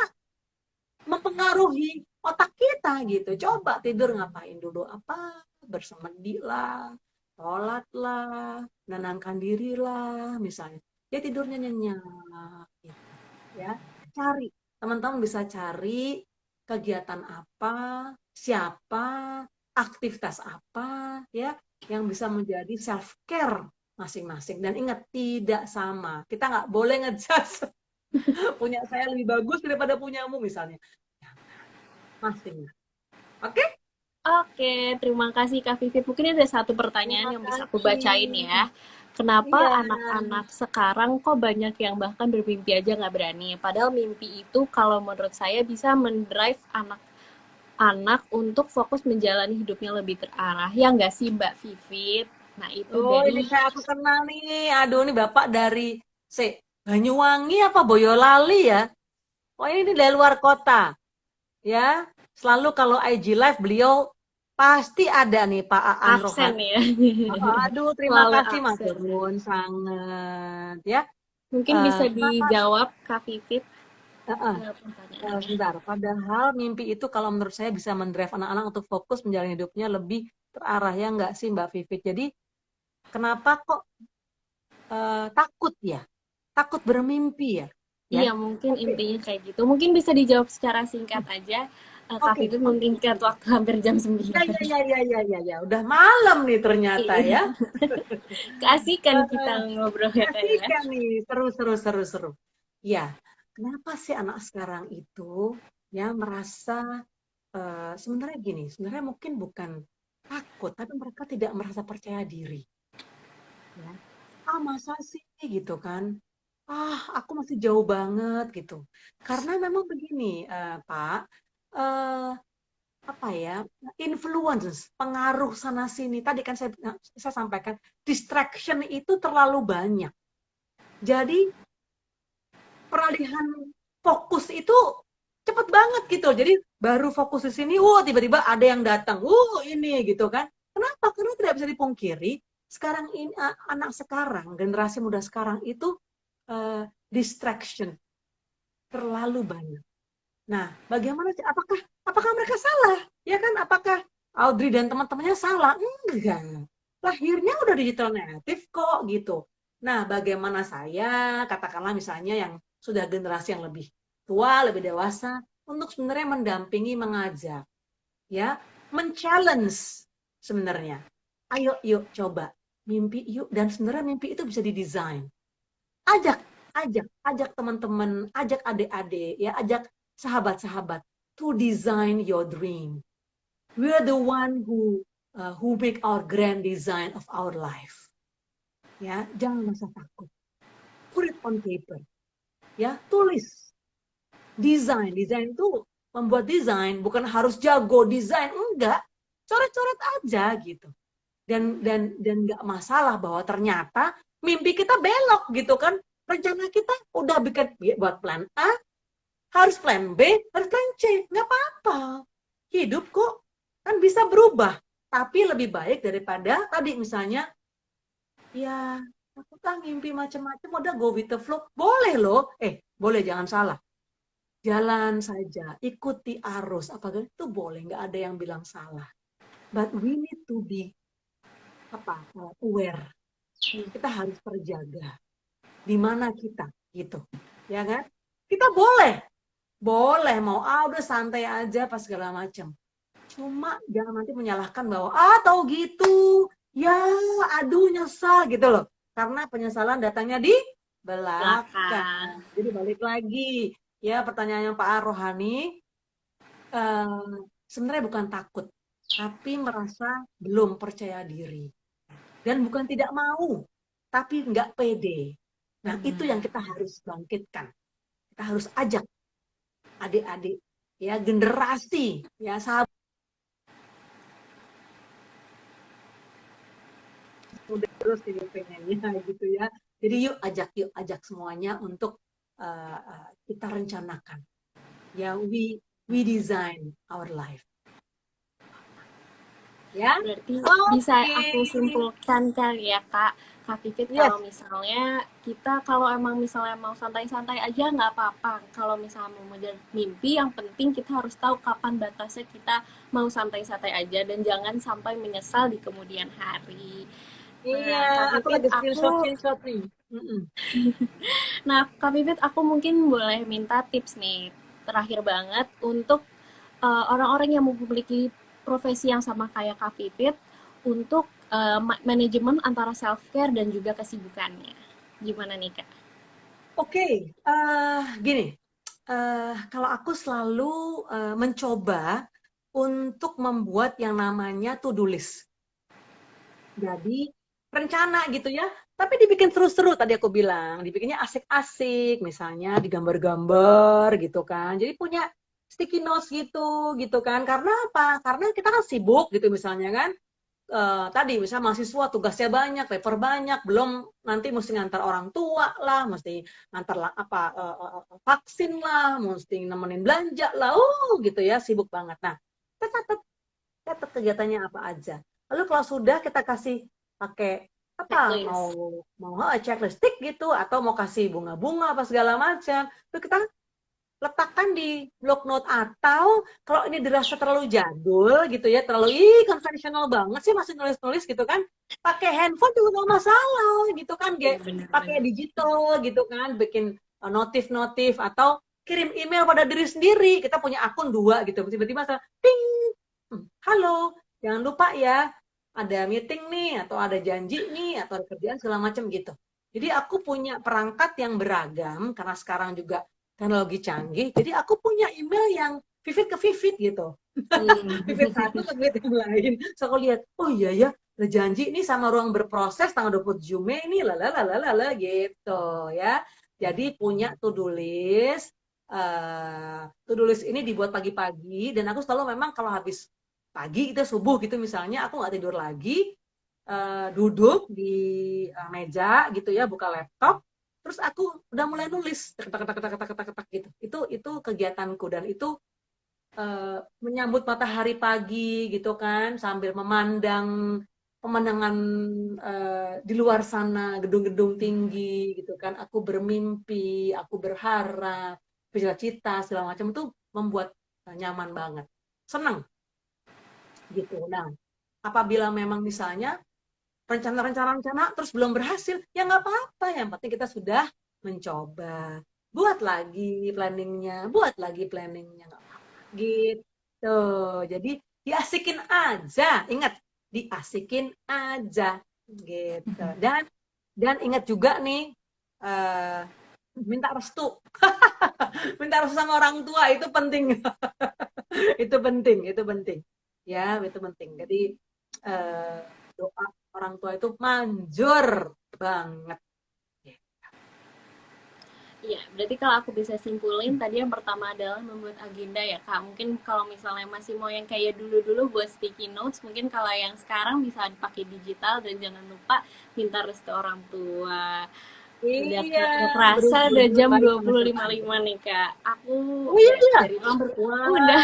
mempengaruhi otak kita gitu. Coba tidur ngapain dulu? Apa? Bersemedi lah, sholat lah, menenangkan diri lah, misalnya. Dia tidurnya nyenyak, gitu. Ya, cari. Teman-teman bisa cari kegiatan apa, siapa, aktivitas apa, ya, yang bisa menjadi self care masing-masing. Dan ingat, tidak sama. Kita nggak boleh ngejudge punya saya lebih bagus daripada punyamu misalnya. Masing. Oke? Oke, terima kasih Kak Vivit. Mungkin ada satu pertanyaan Terima yang bisa aku bacain kasih. ya. Kenapa Iya, anak-anak sekarang kok banyak yang bahkan bermimpi aja nggak berani? Padahal mimpi itu kalau menurut saya bisa mendrive anak-anak untuk fokus menjalani hidupnya lebih terarah. Ya nggak sih Mbak Vivit? Nah itu oh ini dari saya aku kenal nih. Aduh, ini Bapak dari Banyuwangi apa Boyolali ya? Oh ini dari luar kota ya. Selalu kalau IG live beliau pasti ada nih Pak Aan absen Rohadi. ya. Aduh, terima Selalu kasih Mas absen. Turun sangat ya. Mungkin bisa Kenapa? dijawab Kak Vivit Heeh. pertanyaannya. Sebentar, padahal mimpi itu kalau menurut saya bisa mendrive anak-anak untuk fokus menjalani hidupnya lebih terarah ya enggak sih Mbak Vivit? Jadi kenapa kok takut ya? Takut bermimpi ya? Ya, Iya, mungkin oke, intinya kayak gitu. Mungkin bisa dijawab secara singkat aja. Kak oke, Vivit oke. mengingat waktu hampir jam Ya, 9. ya, ya, ya, ya, ya, ya. Udah malam nih ternyata Iya, ya. keasikan kita Eh, ngobrol ya Kak Asik ya. kan nih, seru, seru, seru, seru. Ya, kenapa sih anak sekarang itu ya merasa sebenarnya gini, sebenarnya mungkin bukan takut, tapi mereka tidak merasa percaya diri. Ya. Ah, masa sih gitu kan? Ah, aku masih jauh banget gitu. Karena memang begini, Pak, eh, apa ya, influence, pengaruh sana sini. Tadi kan saya sampaikan, distraction itu terlalu banyak. Jadi peralihan fokus itu cepet banget gitu. Jadi baru fokus di sini, tiba-tiba ada yang datang, ini gitu kan. Kenapa? Karena tidak bisa dipungkiri, sekarang ini anak sekarang, generasi muda sekarang itu distraction terlalu banyak. Nah, bagaimana sih? Apakah mereka salah? Ya kan? Apakah Audrey dan teman-temannya salah? Enggak. Lahirnya udah digital native kok gitu. Nah, bagaimana saya, katakanlah misalnya yang sudah generasi yang lebih tua, lebih dewasa, untuk sebenarnya mendampingi, mengajak, ya, men-challenge sebenarnya. Ayo, yuk coba mimpi yuk. Dan sebenarnya mimpi itu bisa didesain. Ajak, ajak teman-teman, ajak adik-adik, ya, ajak sahabat-sahabat to design your dream. We are the one who make our grand design of our life. Ya, jangan merasa takut. Put it on paper. Ya, tulis. Desain itu membuat desain bukan harus jago desain, enggak. Coret-coret aja gitu. Dan nggak masalah bahwa ternyata mimpi kita belok gitu kan. Rencana kita udah bikin buat plan A, harus plan B, harus plan C. Nggak apa-apa. Hidup kok kan bisa berubah. Tapi lebih baik daripada tadi misalnya, ya aku kan mimpi macam-macam, udah go with the flow. Boleh loh. Boleh, jangan salah. Jalan saja, ikuti arus. Apakah itu boleh? Nggak ada yang bilang salah. But we need to be aware. Kita harus terjaga. Di mana kita gitu, ya kan? Kita boleh mau udah santai aja pas segala macam. Cuma jangan nanti menyalahkan bahwa tahu gitu, ya aduh nyesal gitu loh. Karena penyesalan datangnya di Belakang. belakang. Jadi balik lagi ya pertanyaannya Pak Rohani, sebenarnya bukan takut, tapi merasa belum percaya diri. Dan bukan tidak mau, tapi nggak pede. Nah, itu yang kita harus bangkitkan. Kita harus ajak adik-adik, ya generasi, ya sahabat muda terus ini pengennya gitu ya. Jadi yuk ajak semuanya untuk kita rencanakan. Ya, we design our life. Ya, Berarti bisa oke. aku simpulkan kali ya Kak Pipit, Yes. kalau misalnya kita kalau emang misalnya mau santai-santai aja nggak apa-apa. Kalau misalnya mau mengejar mimpi, yang penting kita harus tahu kapan batasnya kita mau santai-santai aja dan jangan sampai menyesal di kemudian hari. Iya, Nah, Kak aku Pipit, lagi aku screenshot nih. Nah, Kak Pipit, aku mungkin boleh minta tips nih, terakhir banget, untuk orang-orang yang memiliki profesi yang sama kayak Kak Pipit, untuk manajemen antara self-care dan juga kesibukannya. Gimana nih, Kak? Oke, gini, kalau aku selalu mencoba untuk membuat yang namanya to-do list. Jadi rencana gitu ya, tapi dibikin seru-seru tadi aku bilang, dibikinnya asik-asik, misalnya digambar-gambar gitu kan. Jadi punya sticky notes gitu kan. Karena apa? Karena kita kan sibuk gitu misalnya kan. Tadi misalnya mahasiswa tugasnya banyak, paper banyak, belum nanti mesti ngantar orang tua lah, mesti ngantar apa vaksin lah, mesti nemenin belanja lah, gitu ya, sibuk banget. Nah, kita catat kegiatannya apa aja. Lalu kalau sudah kita kasih pakai apa mau Checklist. mau checklist stick gitu atau mau kasih bunga-bunga apa segala macam, itu kita letakkan di block note atau kalau ini dirasa terlalu jadul gitu ya, terlalu konvensional banget sih masih nulis-nulis gitu kan, pakai handphone juga nggak masalah gitu kan, Iya, pakai benar-benar. digital gitu kan, bikin notif-notif atau kirim email pada diri sendiri. Kita punya akun 2 gitu, tiba-tiba ting, halo, jangan lupa ya ada meeting nih atau ada janji nih atau ada kerjaan segala macam gitu. Jadi aku punya perangkat yang beragam karena sekarang juga teknologi canggih. Jadi aku punya email yang vivid ke vivid gitu. Vivid satu ke vivid yang lain. So aku lihat, oh iya ya, ada janji nih sama ruang berproses tanggal 27 Mei nih, lala gitu ya. Jadi punya to-do list. To-do list ini dibuat pagi-pagi dan aku selalu memang kalau habis pagi itu subuh gitu misalnya aku nggak tidur lagi, duduk di meja gitu ya, buka laptop, terus aku udah mulai nulis gitu. Itu kegiatanku dan itu menyambut matahari pagi gitu kan sambil memandang pemandangan di luar sana gedung-gedung tinggi gitu kan. Aku bermimpi, aku berharap, bercita-cita segala macam itu membuat nyaman banget. Senang gitu. Nah, apabila memang misalnya rencana-rencana terus belum berhasil, ya nggak apa-apa. Yang penting kita sudah mencoba. Buat lagi planningnya, nggak apa-apa. Gitu. Jadi diasikin aja. Ingat, diasikin aja. Gitu. Dan ingat juga nih, eh, minta restu. Minta restu sama orang tua itu penting. Itu penting, itu penting. Ya, itu penting. Jadi eh, doa orang tua itu manjur banget. Iya, berarti kalau aku bisa simpulin tadi yang pertama adalah membuat agenda ya Kak. Mungkin kalau misalnya masih mau yang kayak dulu-dulu buat sticky notes, mungkin kalau yang sekarang bisa dipakai digital dan jangan lupa minta restu orang tua. Udah Iya, gak kerasa udah berujung jam baik sama 20.55 nih Kak. Aku Oh iya, iya. dari ruang udah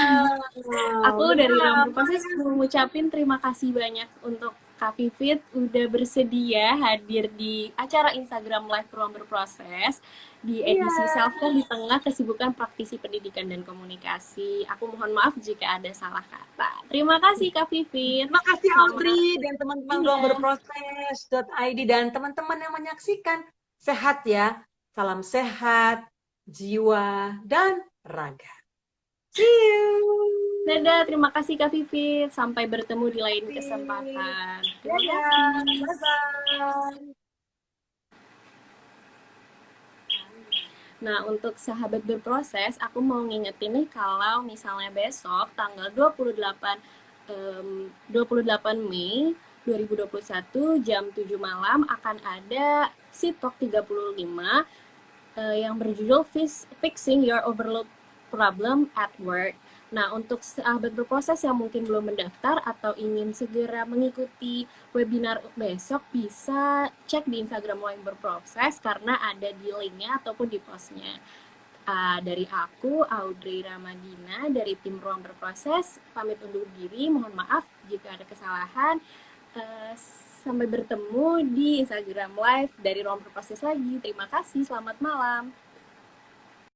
Wow, aku dari ruang lama berproses ya. mau ngucapin terima kasih banyak untuk Kak Pipit udah bersedia hadir di acara Instagram Live Ruang Berproses di Iya. edisi Self Care di tengah kesibukan praktisi pendidikan dan komunikasi. Aku mohon maaf jika ada salah kata. Terima kasih Kak Pipit. Terima kasih Selamat. Audrey dan teman-teman ruang Iya. berproses.id dan teman-teman yang menyaksikan. Sehat ya. Salam sehat, jiwa, dan raga. See you. Dadah, terima kasih Kak Vivit. Sampai bertemu di lain Sip. kesempatan. Terima Dadah. kasih. Bye-bye. Nah, untuk sahabat berproses, aku mau ngingetin nih kalau misalnya besok tanggal 28 Mei 2021 jam 7 malam akan ada Sitok 35 yang berjudul Fixing Your Overload Problem at Work. Nah, untuk sahabat berproses yang mungkin belum mendaftar atau ingin segera mengikuti webinar besok, bisa cek di Instagram Ruang Berproses karena ada di linknya ataupun di postnya. Dari aku, Audrey Ramadina, dari tim Ruang Berproses, pamit undur diri. Mohon maaf jika ada kesalahan. Sampai bertemu di Instagram Live dari Ruang Berproses lagi. Terima kasih, selamat malam.